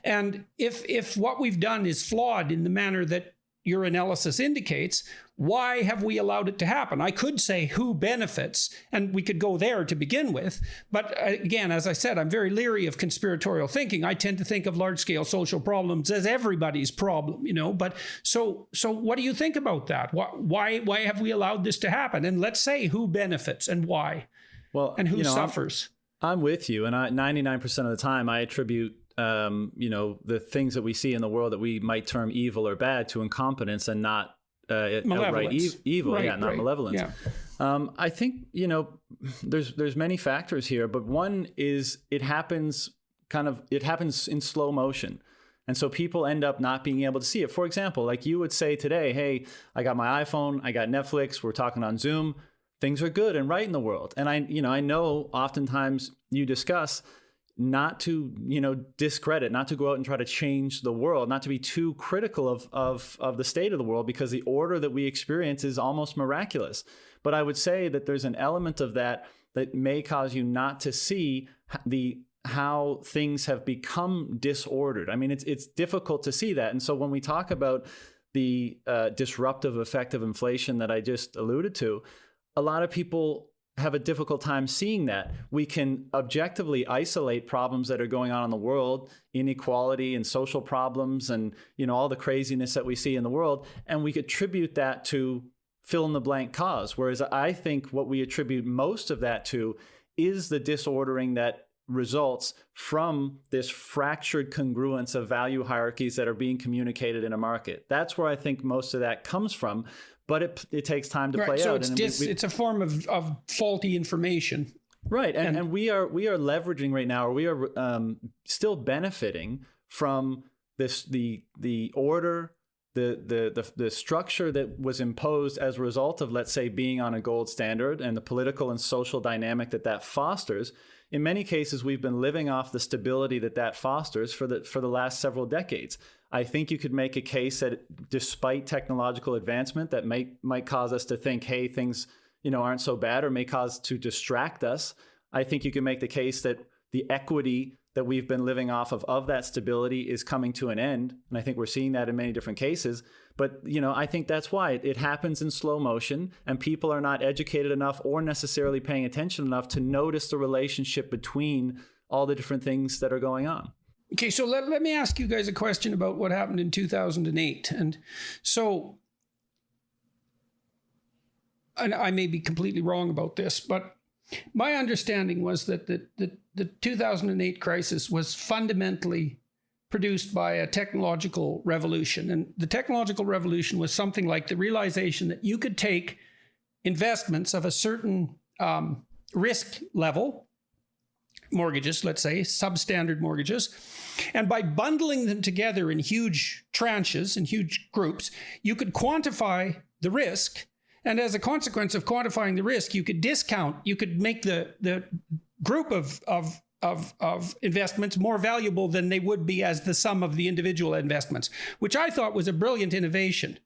and if what we've done is flawed in the manner that your analysis indicates, why have we allowed it to happen? I could say who benefits, and we could go there to begin with. But again, as I said, I'm very leery of conspiratorial thinking. I tend to think of large-scale social problems as everybody's problem, But so what do you think about that? Why have we allowed this to happen? And let's say who benefits and why, and who suffers. I'm with you, and 99% of the time I attribute the things that we see in the world that we might term evil or bad to incompetence and not outright evil, not malevolence. Yeah. I think, there's many factors here, but one is it happens in slow motion. And so people end up not being able to see it. For example, like you would say today, hey, I got my iPhone, I got Netflix, we're talking on Zoom, things are good and right in the world. And I know oftentimes you discuss not to, discredit, not to go out and try to change the world, not to be too critical of the state of the world, because the order that we experience is almost miraculous. But I would say that there's an element of that may cause you not to see how things have become disordered. I mean, it's difficult to see that. And so when we talk about the disruptive effect of inflation that I just alluded to, a lot of people have a difficult time seeing that. We can objectively isolate problems that are going on in the world, inequality and social problems and, all the craziness that we see in the world, and we attribute that to fill in the blank cause. Whereas I think what we attribute most of that to is the disordering that results from this fractured congruence of value hierarchies that are being communicated in a market. That's where I think most of that comes from. But it takes time to play so out. It's a form of faulty information. Right. And we are leveraging right now, or we are still benefiting from the order, the structure that was imposed as a result of, let's say, being on a gold standard and the political and social dynamic that fosters. In many cases, we've been living off the stability that fosters for the last several decades. I think you could make a case that despite technological advancement that might cause us to think, hey, things aren't so bad, or may cause to distract us. I think you can make the case that the equity that we've been living off of that stability is coming to an end. And I think we're seeing that in many different cases. But, I think that's why it happens in slow motion, and people are not educated enough or necessarily paying attention enough to notice the relationship between all the different things that are going on. Okay, so let me ask you guys a question about what happened in 2008. And so, and I may be completely wrong about this, but my understanding was that the 2008 crisis was fundamentally produced by a technological revolution. And the technological revolution was something like the realization that you could take investments of a certain risk level, mortgages, let's say, substandard mortgages, and by bundling them together in huge tranches, in huge groups, you could quantify the risk. And as a consequence of quantifying the risk, you could make the group of investments more valuable than they would be as the sum of the individual investments, which I thought was a brilliant innovation.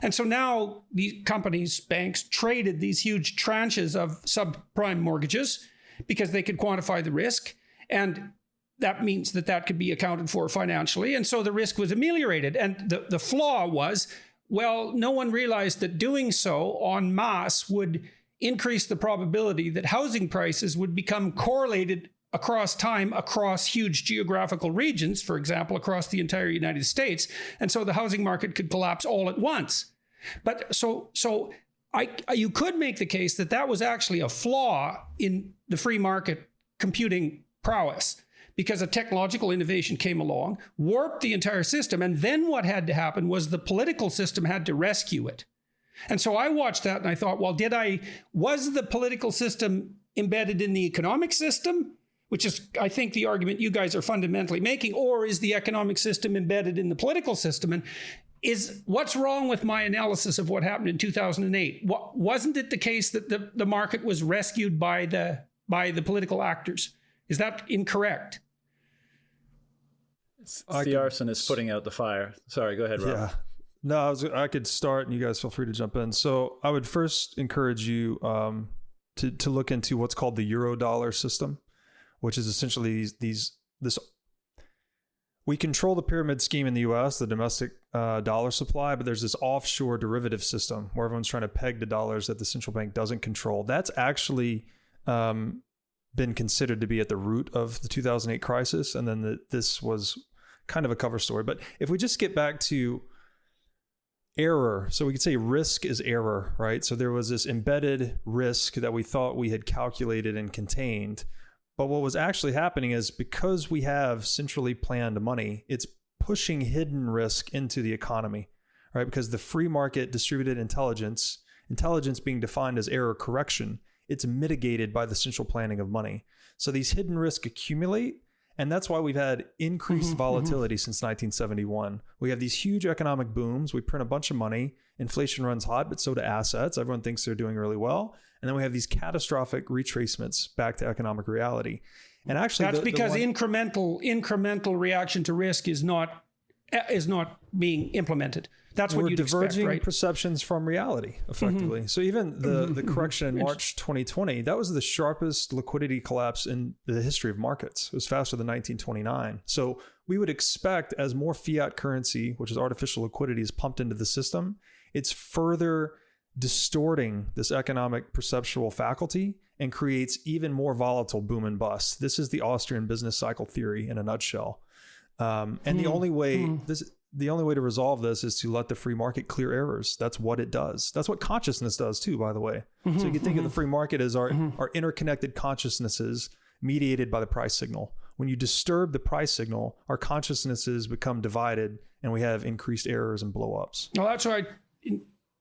And so now these companies, banks, traded these huge tranches of subprime mortgages because they could quantify the risk. And that means that could be accounted for financially. And so the risk was ameliorated. And the flaw was, well, no one realized that doing so en masse would increase the probability that housing prices would become correlated across time, across huge geographical regions, for example, across the entire United States. And so the housing market could collapse all at once. But you could make the case that was actually a flaw in the free market computing prowess, because a technological innovation came along, warped the entire system, and then what had to happen was the political system had to rescue it. And so I watched that and I thought, well, was the political system embedded in the economic system, which is, I think, the argument you guys are fundamentally making, or is the economic system embedded in the political system? And what's wrong with my analysis of what happened in 2008? Wasn't it the case that the market was rescued by the political actors? Is that incorrect? It's the arsonist putting out the fire. Sorry, go ahead, Rob. Yeah. No, I could start, and you guys feel free to jump in. So I would first encourage you to look into what's called the Eurodollar system, which is essentially this. We control the pyramid scheme in the U.S., the domestic dollar supply, but there's this offshore derivative system where everyone's trying to peg the dollars that the central bank doesn't control. That's actually been considered to be at the root of the 2008 crisis, and then this was kind of a cover story. But if we just get back to error, so we could say risk is error, right? So there was this embedded risk that we thought we had calculated and contained. But what was actually happening is, because we have centrally planned money, it's pushing hidden risk into the economy, right? Because the free market distributed intelligence being defined as error correction, it's mitigated by the central planning of money. So these hidden risks accumulate, and that's why we've had increased volatility since 1971. We have these huge economic booms. We print a bunch of money. Inflation runs hot, but so do assets. Everyone thinks they're doing really well. And then we have these catastrophic retracements back to economic reality. And actually, that's because incremental reaction to risk is not being implemented. That's what you'd expect, right? We're diverging perceptions from reality, effectively. So even the correction in March 2020, that was the sharpest liquidity collapse in the history of markets. It was faster than 1929. So we would expect, as more fiat currency, which is artificial liquidity, is pumped into the system, it's further distorting this economic perceptual faculty and creates even more volatile boom and bust. This is the Austrian business cycle theory in a nutshell. And the only way to resolve this is to let the free market clear errors. That's what it does. That's what consciousness does too, by the way. So you can think of the free market as our interconnected consciousnesses mediated by the price signal. When you disturb the price signal, our consciousnesses become divided and we have increased errors and blow-ups. Well, that's why I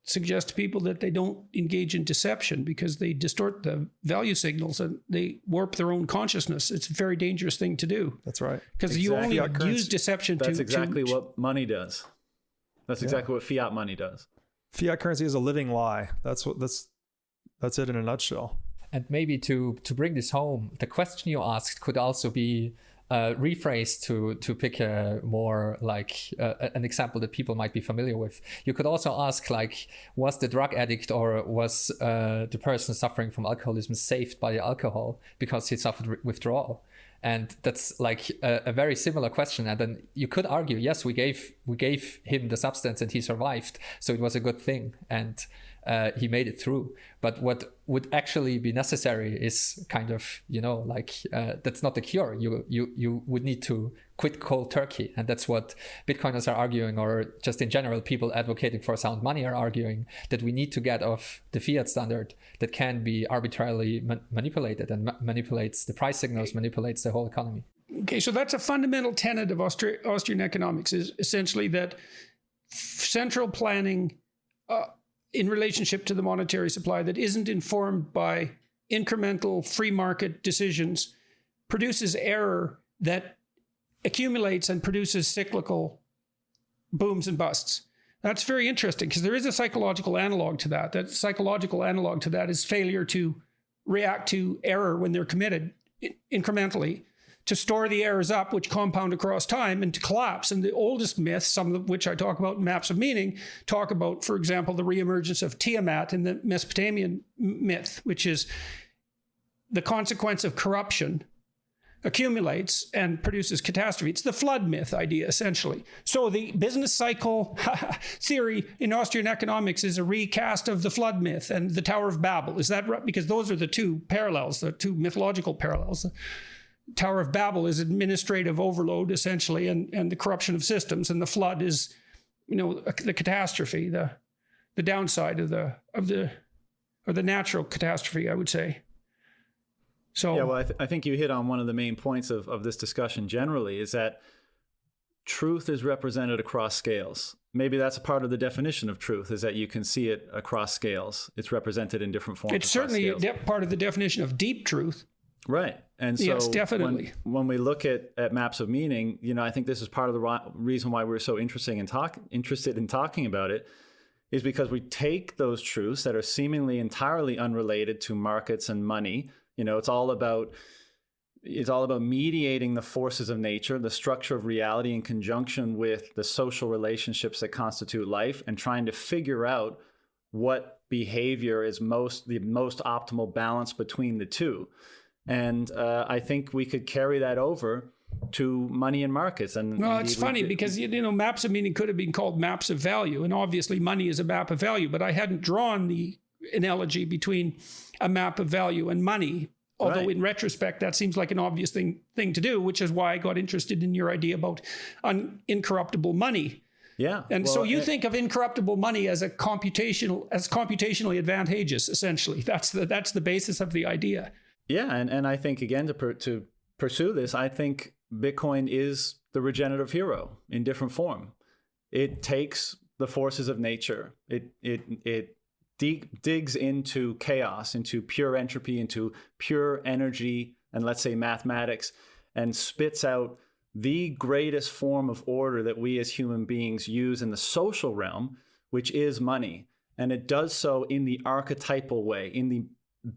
suggest to people that they don't engage in deception, because they distort the value signals and they warp their own consciousness. It's a very dangerous thing to do. That's right. Because you only use deception That's exactly what money does. That's exactly what fiat money does. Fiat currency is a living lie. That's it in a nutshell. And maybe to bring this home, the question you asked could also be rephrased to pick a more an example that people might be familiar with. You could also ask, was the drug addict or was the person suffering from alcoholism saved by the alcohol because he suffered withdrawal? And that's a very similar question. And then you could argue, yes, we gave him the substance and he survived, so it was a good thing, and he made it through. But what would actually be necessary is kind of, that's not the cure. You would need to quit cold turkey. And that's what Bitcoiners are arguing, or just in general, people advocating for sound money are arguing, that we need to get off the fiat standard that can be arbitrarily manipulated and manipulates the price signals, manipulates the whole economy. Okay, so that's a fundamental tenet of Austrian economics, is essentially that central planning in relationship to the monetary supply that isn't informed by incremental free market decisions produces error that accumulates and produces cyclical booms and busts. That's very interesting, because there is a psychological analog to that. That psychological analog to that is failure to react to error when they're committed incrementally, to store the errors up, which compound across time, and to collapse. And the oldest myths, some of which I talk about in Maps of Meaning, talk about, for example, the reemergence of Tiamat in the Mesopotamian myth, which is the consequence of corruption accumulates and produces catastrophe. It's the flood myth idea, essentially. So the business cycle theory in Austrian economics is a recast of the flood myth and the Tower of Babel. Is that right? Because those are the two parallels, the two mythological parallels. Tower of Babel is administrative overload, essentially, and the corruption of systems, and the flood is, the catastrophe, the downside of the natural catastrophe, I would say. So yeah, well, I think you hit on one of the main points of this discussion generally, is that truth is represented across scales. Maybe that's a part of the definition of truth, is that you can see it across scales. It's represented in different forms. It's certainly part of the definition of deep truth. Right. And so Yes, definitely. when we look at maps of meaning, I think this is part of the reason why we're so interested in talking about it, is because we take those truths that are seemingly entirely unrelated to markets and money. It's all about mediating the forces of nature, the structure of reality in conjunction with the social relationships that constitute life, and trying to figure out what behavior is the most optimal balance between the two. And I think we could carry that over to money and markets. And well, it's funny because, maps of meaning could have been called maps of value. And obviously money is a map of value, but I hadn't drawn the analogy between a map of value and money. Although Right. in retrospect, that seems like an obvious thing to do, which is why I got interested in your idea about incorruptible money. Yeah. And so you think of incorruptible money as computationally advantageous, essentially. That's the basis of the idea. Yeah, and I think, again, to pursue this, I think Bitcoin is the regenerative hero in different form. It takes the forces of nature. It digs into chaos, into pure entropy, into pure energy, and let's say mathematics, and spits out the greatest form of order that we as human beings use in the social realm, which is money. And it does so in the archetypal way, in the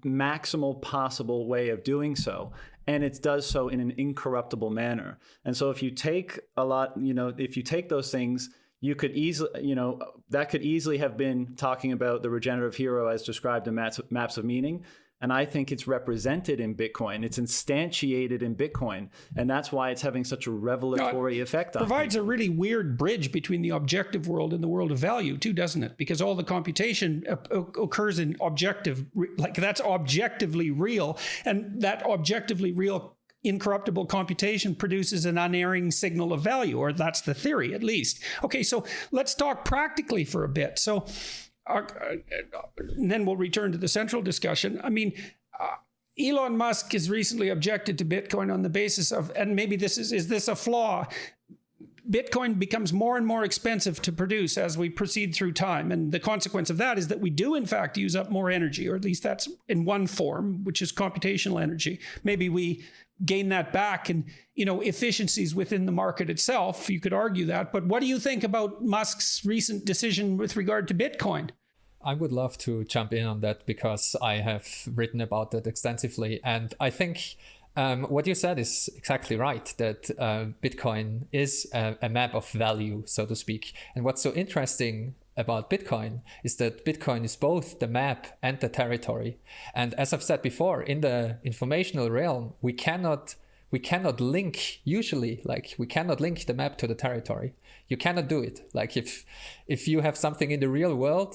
maximal possible way of doing so, and it does so in an incorruptible manner. And so if you take if you take those things, you could easily, that could easily have been talking about the regenerative hero as described in maps of meaning. And I think it's represented in Bitcoin. It's instantiated in Bitcoin. And that's why it's having such a revelatory effect on provides people. a really weird bridge between the objective world and the world of value too, doesn't it? Because all the computation occurs in that's objectively real. And that objectively real incorruptible computation produces an unerring signal of value, or that's the theory at least. Okay, so let's talk practically for a bit. So and then we'll return to the central discussion. I mean, Elon Musk has recently objected to Bitcoin on the basis of, and maybe is this a flaw? Bitcoin becomes more and more expensive to produce as we proceed through time. And the consequence of that is that we do, in fact, use up more energy, or at least that's in one form, which is computational energy. Maybe we gain that back and, efficiencies within the market itself. You could argue that. But what do you think about Musk's recent decision with regard to Bitcoin? I would love to jump in on that because I have written about that extensively. And I think what you said is exactly right, that Bitcoin is a map of value, so to speak. And what's so interesting about Bitcoin is that Bitcoin is both the map and the territory. And as I've said before, in the informational realm, we cannot link we cannot link the map to the territory. You cannot do it. Like if you have something in the real world,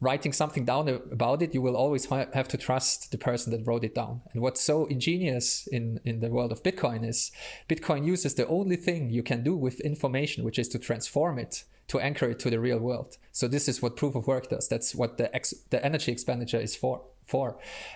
writing something down about it, you will always have to trust the person that wrote it down. And what's so ingenious in the world of Bitcoin is Bitcoin uses the only thing you can do with information, which is to transform it, to anchor it to the real world. So this is what proof of work does. That's what the energy expenditure is for.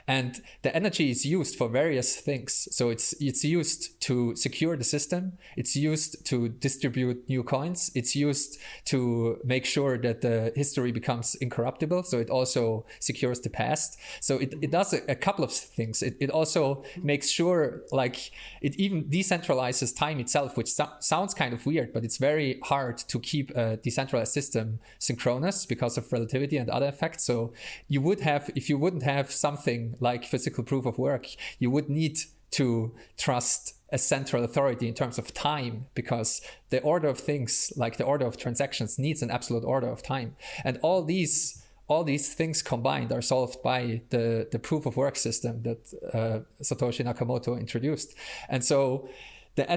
And the energy is used for various things. So it's used to secure the system. It's used to distribute new coins. It's used to make sure that the history becomes incorruptible. So it also secures the past. So it does a couple of things. It also makes sure, it even decentralizes time itself, which sounds kind of weird, but it's very hard to keep a decentralized system synchronous because of relativity and other effects. So if you wouldn't have something like physical proof of work, you would need to trust a central authority in terms of time, because the order of things, like the order of transactions, needs an absolute order of time. And all these things combined are solved by the proof of work system that Satoshi Nakamoto introduced. And so the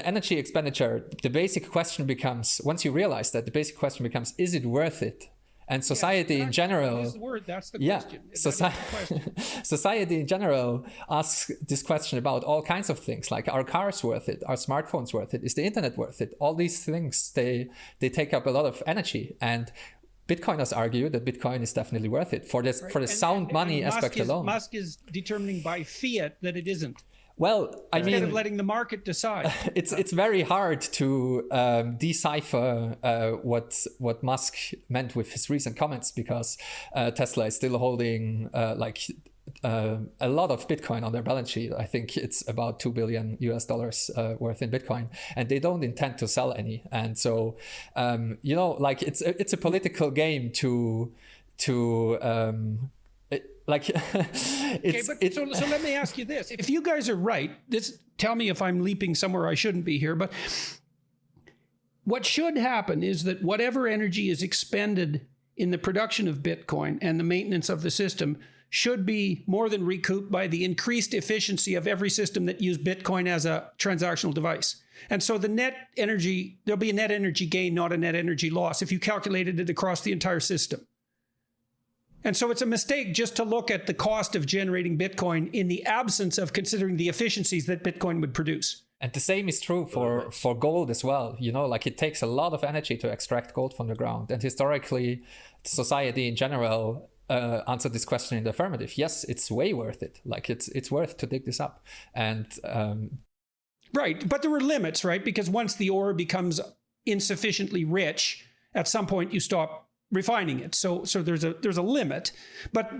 energy expenditure, the basic question becomes, once you realize that, the basic question becomes, is it worth it? And society in general, That is the word. That's the question. Society in general asks this question about all kinds of things, like, are cars worth it? Are smartphones worth it? Is the internet worth it? All these things, they take up a lot of energy. And Bitcoiners argue that Bitcoin is definitely worth it for the sound money aspect alone. Musk is determining by fiat that it isn't. Well, instead of letting the market decide. It's very hard to decipher what Musk meant with his recent comments, because Tesla is still holding a lot of Bitcoin on their balance sheet. I think it's about $2 billion worth in Bitcoin, and they don't intend to sell any. And so, like it's a political game So let me ask you this: if you guys are right, tell me if I'm leaping somewhere I shouldn't be here. But what should happen is that whatever energy is expended in the production of Bitcoin and the maintenance of the system should be more than recouped by the increased efficiency of every system that used Bitcoin as a transactional device. And so there'll be a net energy gain, not a net energy loss, if you calculated it across the entire system. And so it's a mistake just to look at the cost of generating Bitcoin in the absence of considering the efficiencies that Bitcoin would produce. And the same is true for gold as well. Like it takes a lot of energy to extract gold from the ground. And historically, society in general answered this question in the affirmative. Yes, it's way worth it. Like it's worth to dig this up. And right, but there were limits, right? Because once the ore becomes insufficiently rich, at some point you stop refining it. So there's a limit. But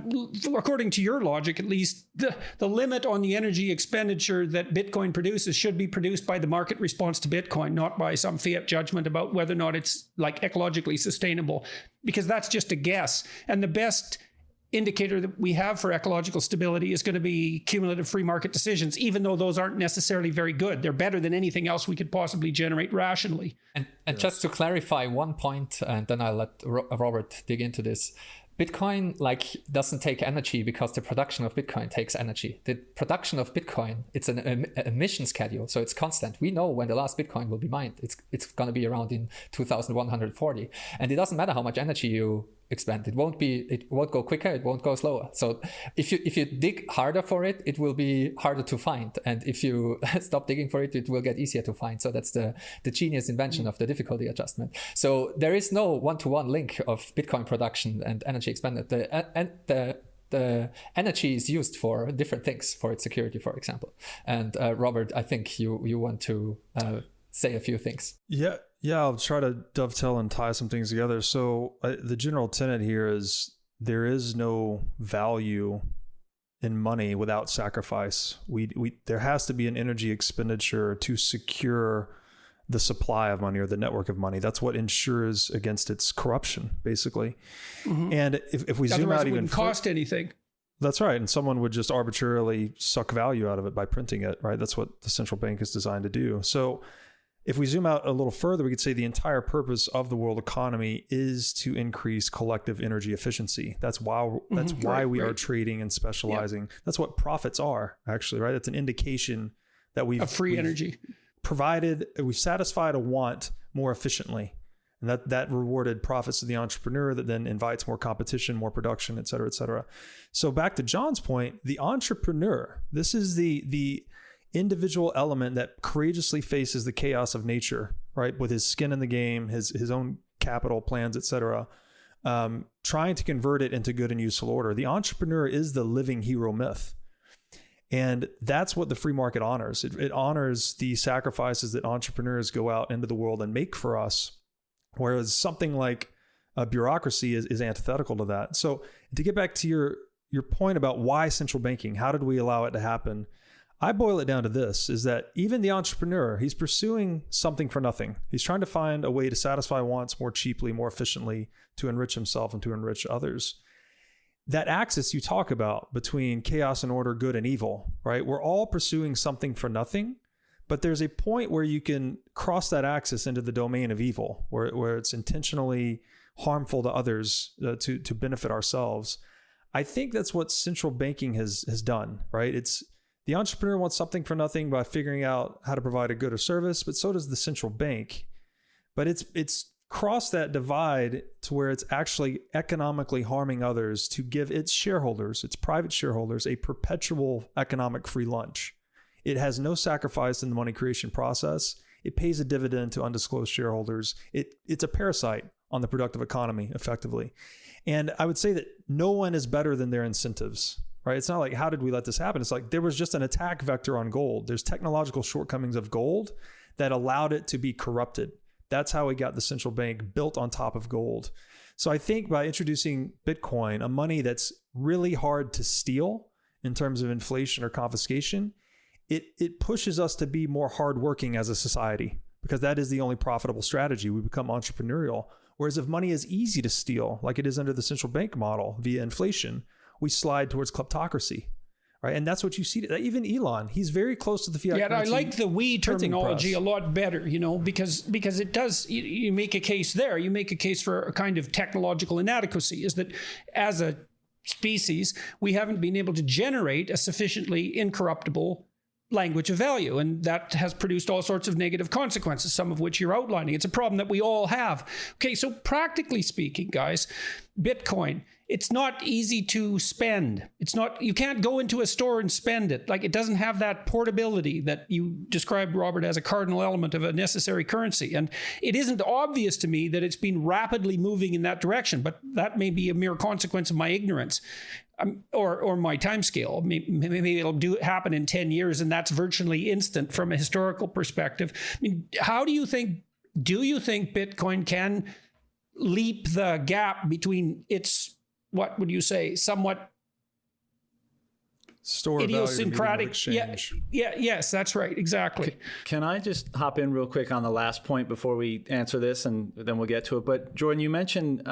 according to your logic, at least, the limit on the energy expenditure that Bitcoin produces should be produced by the market response to Bitcoin, not by some fiat judgment about whether or not it's like ecologically sustainable, because that's just a guess. And the best indicator that we have for ecological stability is going to be cumulative free market decisions, even though those aren't necessarily very good. They're better than anything else we could possibly generate rationally. And just to clarify one point, and then I'll let Robert dig into this. Bitcoin doesn't take energy because the production of Bitcoin takes energy. The production of Bitcoin, it's an emission schedule, so it's constant. We know when the last Bitcoin will be mined. It's going to be around in 2140, and it doesn't matter how much energy you expend. It won't go quicker. It won't go slower. So if you dig harder for it, it will be harder to find. And if you stop digging for it, it will get easier to find. So that's the genius invention of the difficulty adjustment. So there is no one-to-one link of Bitcoin production and energy expended. The energy is used for different things, for its security, for example. And Robert, I think you want to say a few things. Yeah, I'll try to dovetail and tie some things together. So the general tenet here is there is no value in money without sacrifice. There has to be an energy expenditure to secure the supply of money or the network of money. That's what ensures against its corruption, basically. Mm-hmm. And if we zoom out even, it wouldn't cost anything. That's right. And someone would just arbitrarily suck value out of it by printing it, right? That's what the central bank is designed to do. So if we zoom out a little further, we could say the entire purpose of the world economy is to increase collective energy efficiency. That's why we are trading and specializing. Yep. That's what profits are, actually, right? It's an indication that we've energy we've satisfied a want more efficiently. And that rewarded profits to the entrepreneur that then invites more competition, more production, et cetera, et cetera. So back to John's point, the entrepreneur, this is the individual element that courageously faces the chaos of nature, right? With his skin in the game, his own capital plans, et cetera, trying to convert it into good and useful order. The entrepreneur is the living hero myth. And that's what the free market honors. It honors the sacrifices that entrepreneurs go out into the world and make for us, whereas something like a bureaucracy is antithetical to that. So to get back to your point about why central banking, how did we allow it to happen? I boil it down to this, is that even the entrepreneur, he's pursuing something for nothing. He's trying to find a way to satisfy wants more cheaply, more efficiently, to enrich himself and to enrich others. That axis you talk about between chaos and order, good and evil, right? We're all pursuing something for nothing, but there's a point where you can cross that axis into the domain of evil, where it's intentionally harmful to others to benefit ourselves. I think that's what central banking has done, right? It's the entrepreneur wants something for nothing by figuring out how to provide a good or service, but so does the central bank. But it's crossed that divide to where it's actually economically harming others to give its shareholders, its private shareholders, a perpetual economic free lunch. It has no sacrifice in the money creation process. It pays a dividend to undisclosed shareholders. It's a parasite on the productive economy, effectively. And I would say that no one is better than their incentives. Right? It's not like, how did we let this happen? It's like there was just an attack vector on gold. There's technological shortcomings of gold that allowed it to be corrupted. That's how we got the central bank built on top of gold. So I think by introducing Bitcoin, a money that's really hard to steal, in terms of inflation or confiscation, it pushes us to be more hardworking as a society, because that is the only profitable strategy. We become entrepreneurial. Whereas if money is easy to steal, like it is under the central bank model via inflation, we slide towards kleptocracy. Right. And that's what you see. Even Elon, he's very close to the fiat currency. I like the we terminology press a lot better, because it does, you make a case there. You make a case for a kind of technological inadequacy, is that as a species, we haven't been able to generate a sufficiently incorruptible language of value. And that has produced all sorts of negative consequences, some of which you're outlining. It's a problem that we all have. Okay, so practically speaking, guys, Bitcoin, it's not easy to spend. You can't go into a store and spend it. Like, it doesn't have that portability that you described, Robert, as a cardinal element of a necessary currency. And it isn't obvious to me that it's been rapidly moving in that direction, but that may be a mere consequence of my ignorance. Or my time scale. Maybe it'll happen in 10 years, and that's virtually instant from a historical perspective. I mean, do you think Bitcoin can leap the gap between its, what would you say, somewhat store idiosyncratic exchange? Yes, that's right, exactly. Can I just hop in real quick on the last point before we answer this, and then we'll get to it? But Jordan, you mentioned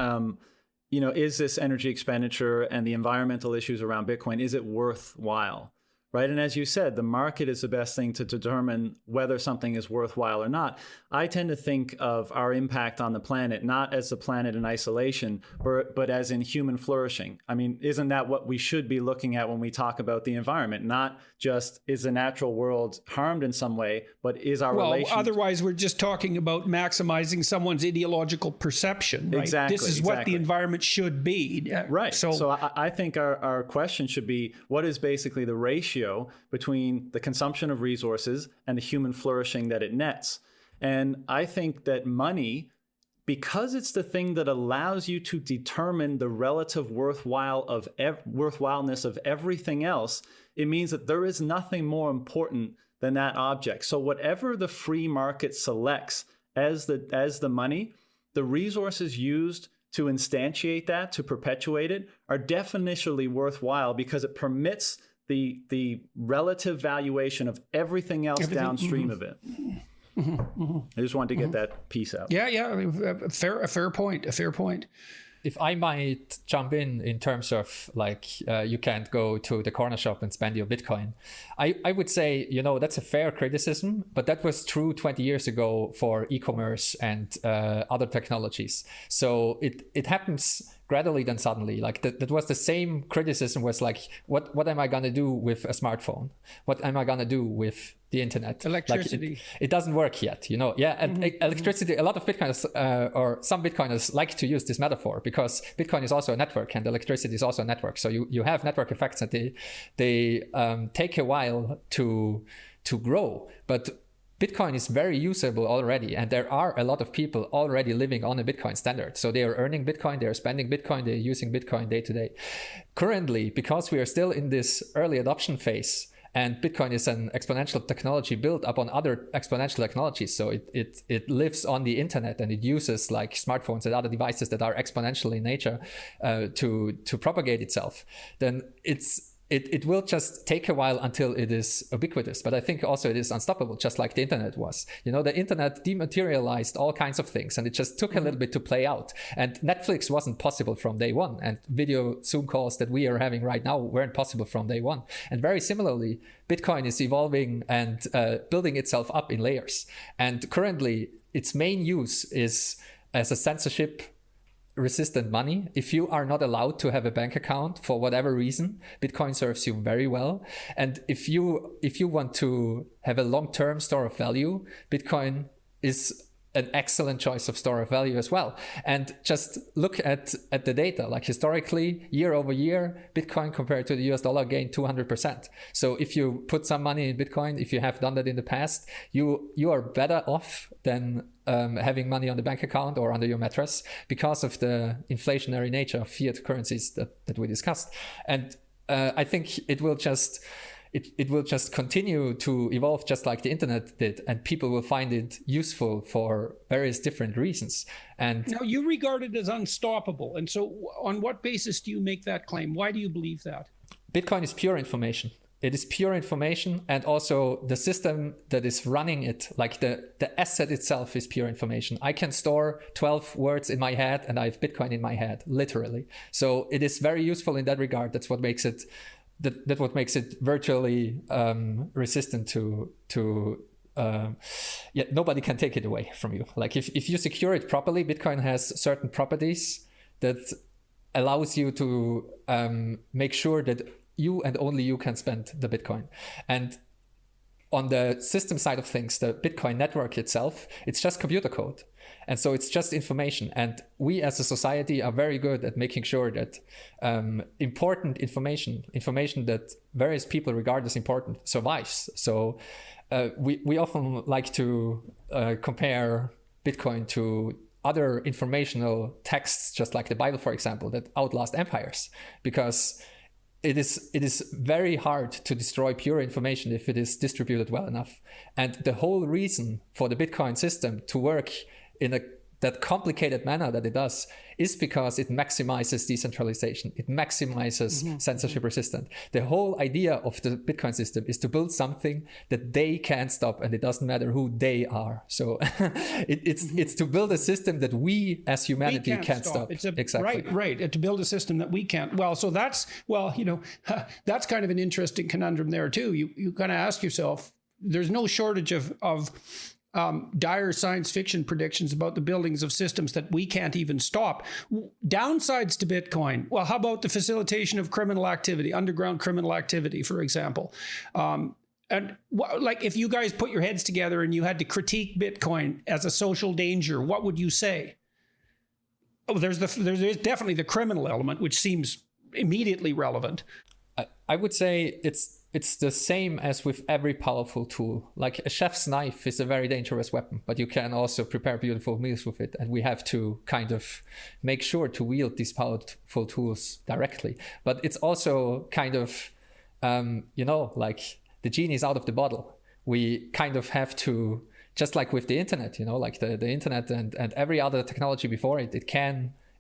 is this energy expenditure and the environmental issues around Bitcoin, is it worthwhile? Right. And as you said, the market is the best thing to determine whether something is worthwhile or not. I tend to think of our impact on the planet not as the planet in isolation, but as in human flourishing. I mean, isn't that what we should be looking at when we talk about the environment? Not just is the natural world harmed in some way, but is our relation. Otherwise, we're just talking about maximizing someone's ideological perception. Right? Exactly. This is what the environment should be. Right. So I think our question should be, what is basically the ratio between the consumption of resources and the human flourishing that it nets? And I think that money, because it's the thing that allows you to determine the relative worthwhileness of everything else, it means that there is nothing more important than that object. So whatever the free market selects as the money, the resources used to instantiate that, to perpetuate it, are definitionally worthwhile because it permits the relative valuation of everything else downstream of it. I just wanted to get that piece out. Yeah. A fair point. If I might jump in terms of you can't go to the corner shop and spend your Bitcoin, I would say, that's a fair criticism, but that was true 20 years ago for e-commerce and other technologies. So it happens gradually then suddenly. That was the same criticism, was what am I going to do with a smartphone? What am I going to do with the internet? Electricity. It doesn't work yet, and electricity, a lot of Bitcoiners or some Bitcoiners like to use this metaphor because Bitcoin is also a network and electricity is also a network. So you have network effects and they take a while to grow, but Bitcoin is very usable already, and there are a lot of people already living on a Bitcoin standard. So they are earning Bitcoin, they are spending Bitcoin, they're using Bitcoin day to day. Currently, because we are still in this early adoption phase, and Bitcoin is an exponential technology built upon other exponential technologies, so it lives on the internet and it uses smartphones and other devices that are exponential in nature to propagate itself. Then it will just take a while until it is ubiquitous. But I think also it is unstoppable, just like the internet was. The internet dematerialized all kinds of things, and it just took a little bit to play out. And Netflix wasn't possible from day one. And video Zoom calls that we are having right now weren't possible from day one. And very similarly, Bitcoin is evolving and building itself up in layers. And currently, its main use is as a censorship resistant money. If you are not allowed to have a bank account for whatever reason, Bitcoin serves you very well. And if you want to have a long-term store of value, Bitcoin is an excellent choice of store of value as well. And just look at the data, historically, year over year, Bitcoin compared to the US dollar gained 200%. So if you put some money in Bitcoin, if you have done that in the past, you are better off than having money on the bank account or under your mattress because of the inflationary nature of fiat currencies that we discussed. And I think it will just continue to evolve just like the internet did, and people will find it useful for various different reasons. And now you regard it as unstoppable. And so on what basis do you make that claim? Why do you believe that? Bitcoin is pure information. It is pure information, and also the system that is running it, like the asset itself, is pure information. I can store 12 words in my head, and I have Bitcoin in my head, literally. So it is very useful in that regard. That's what makes it what makes it virtually resistant to nobody can take it away from you. Like if you secure it properly, Bitcoin has certain properties that allows you to make sure that you and only you can spend the Bitcoin. And on the system side of things, the Bitcoin network itself, it's just computer code. And so it's just information. And we as a society are very good at making sure that important information that various people regard as important, survives. So we often like to compare Bitcoin to other informational texts, just like the Bible, for example, that outlast empires, because it is very hard to destroy pure information if it is distributed well enough. And the whole reason for the Bitcoin system to work in that complicated manner that it does is because it maximizes decentralization. It maximizes censorship resistant. The whole idea of the Bitcoin system is to build something that they can't stop, and it doesn't matter who they are. So it's to build a system that we as humanity can't stop. Exactly. Right. To build a system that we can't. Well, so that's kind of an interesting conundrum there too. You kind of ask yourself, there's no shortage of dire science fiction predictions about the buildings of systems that we can't even stop. Downsides to Bitcoin. Well, how about the facilitation of criminal activity, underground criminal activity, for example? And like if you guys put your heads together and you had to critique Bitcoin as a social danger, what would you say? Oh, there's definitely the criminal element, which seems immediately relevant. I would say it's the same as with every powerful tool. Like a chef's knife is a very dangerous weapon, but you can also prepare beautiful meals with it. And we have to kind of make sure to wield these powerful tools directly. But it's also kind of, like the genie's out of the bottle. We kind of have to, just like with the internet, like the internet and every other technology before it,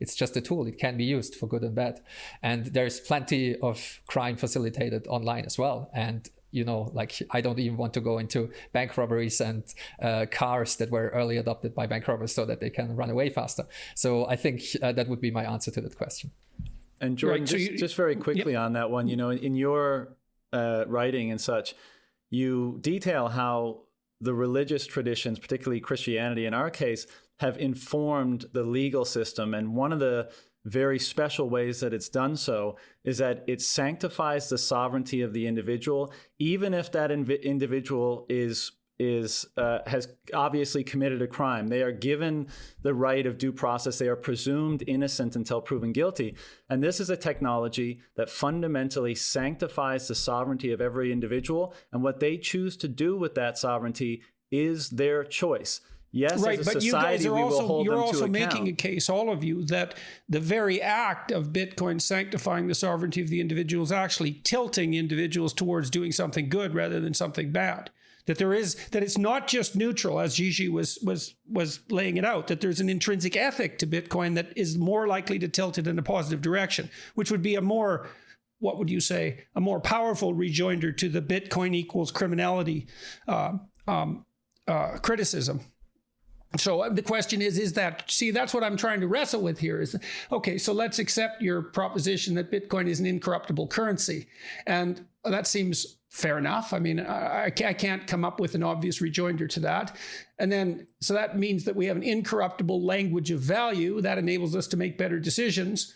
it's just a tool. It can be used for good and bad. And there's plenty of crime facilitated online as well. And, I don't even want to go into bank robberies and cars that were early adopted by bank robbers so that they can run away faster. So I think that would be my answer to that question. And Jordan, just very quickly on that one, in your writing and such, you detail how the religious traditions, particularly Christianity in our case, have informed the legal system. And one of the very special ways that it's done so is that it sanctifies the sovereignty of the individual, even if that individual has obviously committed a crime. They are given the right of due process. They are presumed innocent until proven guilty. And this is a technology that fundamentally sanctifies the sovereignty of every individual. And what they choose to do with that sovereignty is their choice. Yes, right, as a but society, you're also account. making a case, all of you, that the very act of Bitcoin sanctifying the sovereignty of the individual is actually tilting individuals towards doing something good rather than something bad. That it's not just neutral, as Gigi was laying it out, that there's an intrinsic ethic to Bitcoin that is more likely to tilt it in a positive direction, which would be a more powerful rejoinder to the Bitcoin equals criminality criticism. So the question is that's what I'm trying to wrestle with here is, okay, so let's accept your proposition that Bitcoin is an incorruptible currency. And that seems fair enough. I mean, I can't come up with an obvious rejoinder to that. And then, so that means that we have an incorruptible language of value that enables us to make better decisions.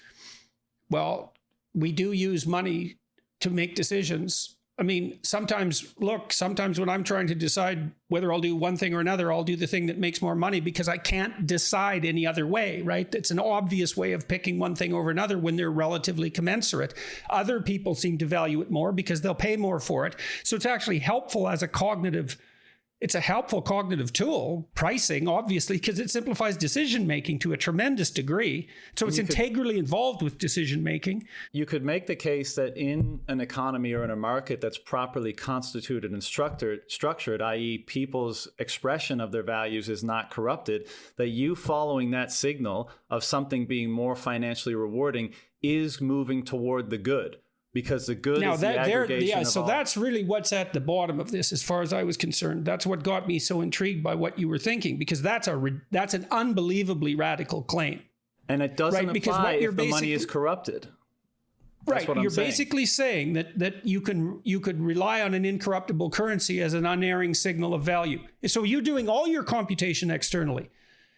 Well, we do use money to make decisions. I mean, sometimes when I'm trying to decide whether I'll do one thing or another, I'll do the thing that makes more money because I can't decide any other way, right? It's an obvious way of picking one thing over another when they're relatively commensurate. Other people seem to value it more because they'll pay more for it. So it's actually helpful as it's a helpful cognitive tool, pricing, obviously, because it simplifies decision-making to a tremendous degree. So it's integrally involved with decision-making. You could make the case that in an economy or in a market that's properly constituted and structured, i.e. people's expression of their values is not corrupted, that you following that signal of something being more financially rewarding is moving toward the good. because the good Now is the aggregation of so all. that's really what's at the bottom of this, as far as I was concerned. That's what got me so intrigued by what you were thinking, because that's an unbelievably radical claim. And it doesn't Right, because apply what you're if the money is basically- corrupted. That's Right, what I'm you're saying. basically saying that you could rely on an incorruptible currency as an unerring signal of value. So you're doing all your computation externally.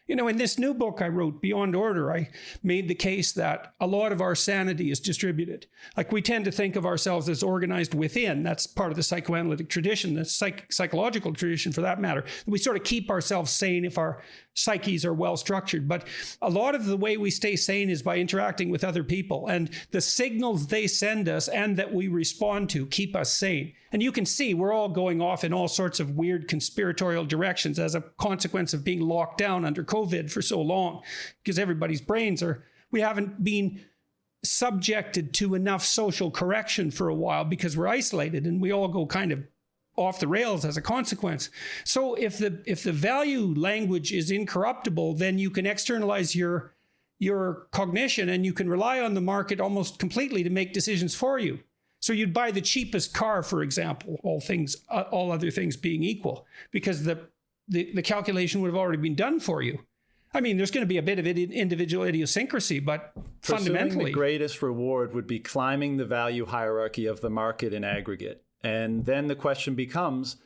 You know, in this new book I wrote, Beyond Order, I made the case that a lot of our sanity is distributed. Like, we tend to think of ourselves as organized within. That's part of the psychoanalytic tradition, the psychological tradition for that matter. We sort of keep ourselves sane if our psyches are well structured. But a lot of the way we stay sane is by interacting with other people. And the signals they send us and that we respond to keep us sane. And you can see we're all going off in all sorts of weird conspiratorial directions as a consequence of being locked down under COVID for so long, because everybody's brains we haven't been subjected to enough social correction for a while because we're isolated, and we all go kind of off the rails as a consequence. So if the value language is incorruptible, then you can externalize your cognition, and you can rely on the market almost completely to make decisions for you. So you'd buy the cheapest car, for example, all other things being equal, because the calculation would have already been done for you. I mean, there's going to be a bit of individual idiosyncrasy, but fundamentally, Pursuing the greatest reward would be climbing the value hierarchy of the market in aggregate. And then the question becomes,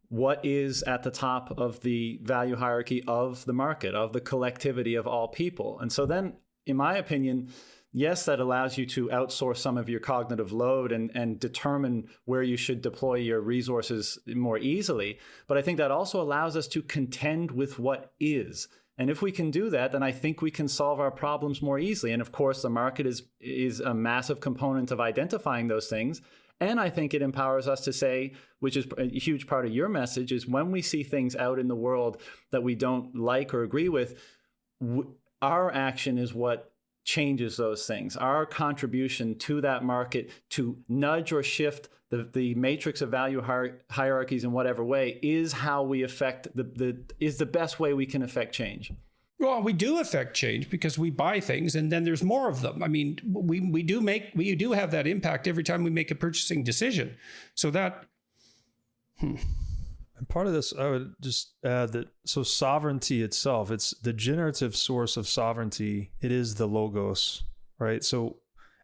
what is at the top of the value hierarchy of the market, of the collectivity of all people? And so then, in my opinion, yes, that allows you to outsource some of your cognitive load and determine where you should deploy your resources more easily. But I think that also allows us to contend with what is. And if we can do that, then I think we can solve our problems more easily. And of course, the market is a massive component of identifying those things. And I think it empowers us to say, which is a huge part of your message, is when we see things out in the world that we don't like or agree with, our action is what changes those things. Our contribution to that market to nudge or shift the matrix of value hierarchies in whatever way is how we affect is the best way we can affect change. Well, we do affect change because we buy things and then there's more of them. I mean, we do have that impact every time we make a purchasing decision. So that. And part of this, I would just add that, so sovereignty itself, it's the generative source of sovereignty. It is the logos, right? So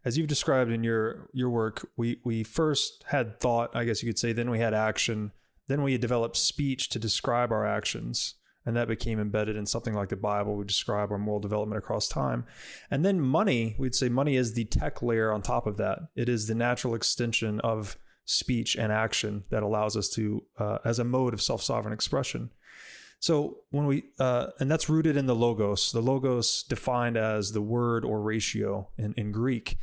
as you've described in your work, we first had thought, I guess you could say, then we had action, then we developed speech to describe our actions. And that became embedded in something like the Bible. We describe our moral development across time. And then money, we'd say money is the tech layer on top of that. It is the natural extension of speech and action that allows us to, as a mode of self-sovereign expression. So when and that's rooted in the logos defined as the word or ratio in Greek.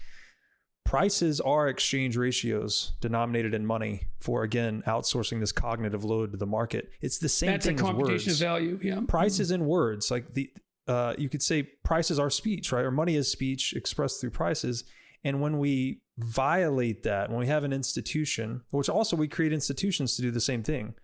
Prices are exchange ratios denominated in money for, again, outsourcing this cognitive load to the market. It's the same thing as words. That's a computation of value, yeah. Prices in words, like you could say prices are speech, right? Or money is speech expressed through prices. And when we violate that, when we have an institution, which also we create institutions to do the same thing.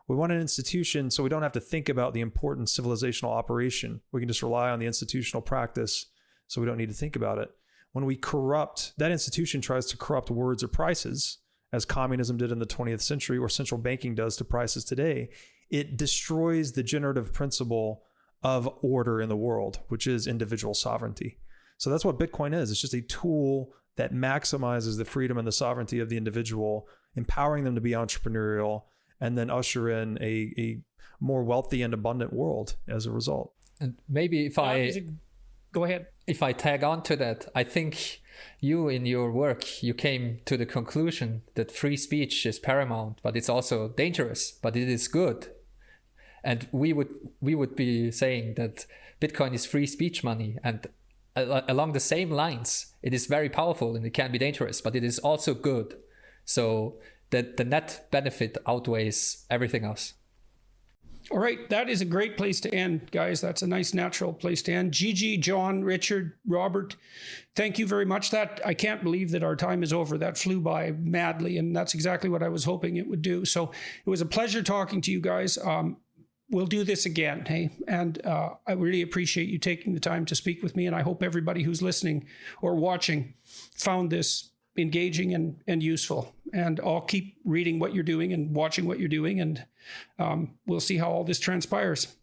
We want an institution so we don't have to think about the important civilizational operation. We can just rely on the institutional practice so we don't need to think about it. When we corrupt, that institution tries to corrupt words or prices, as communism did in the 20th century or central banking does to prices today, it destroys the generative principle of order in the world, which is individual sovereignty. So that's what Bitcoin is. It's just a tool that maximizes the freedom and the sovereignty of the individual, empowering them to be entrepreneurial, and then usher in a more wealthy and abundant world as a result. And maybe Go ahead. If I tag on to that, I think you in your work, you came to the conclusion that free speech is paramount, but it's also dangerous, but it is good. And we would be saying that Bitcoin is free speech money, and along the same lines, it is very powerful and it can be dangerous, but it is also good. So that the net benefit outweighs everything else. All right, that is a great place to end, guys. That's a nice natural place to end. Gigi, John, Richard, Robert, thank you very much. I can't believe that our time is over. That flew by madly, and that's exactly what I was hoping it would do. So it was a pleasure talking to you guys. We'll do this again, hey? And I really appreciate you taking the time to speak with me, and I hope everybody who's listening or watching found this engaging and useful. And I'll keep reading what you're doing and watching what you're doing, and we'll see how all this transpires.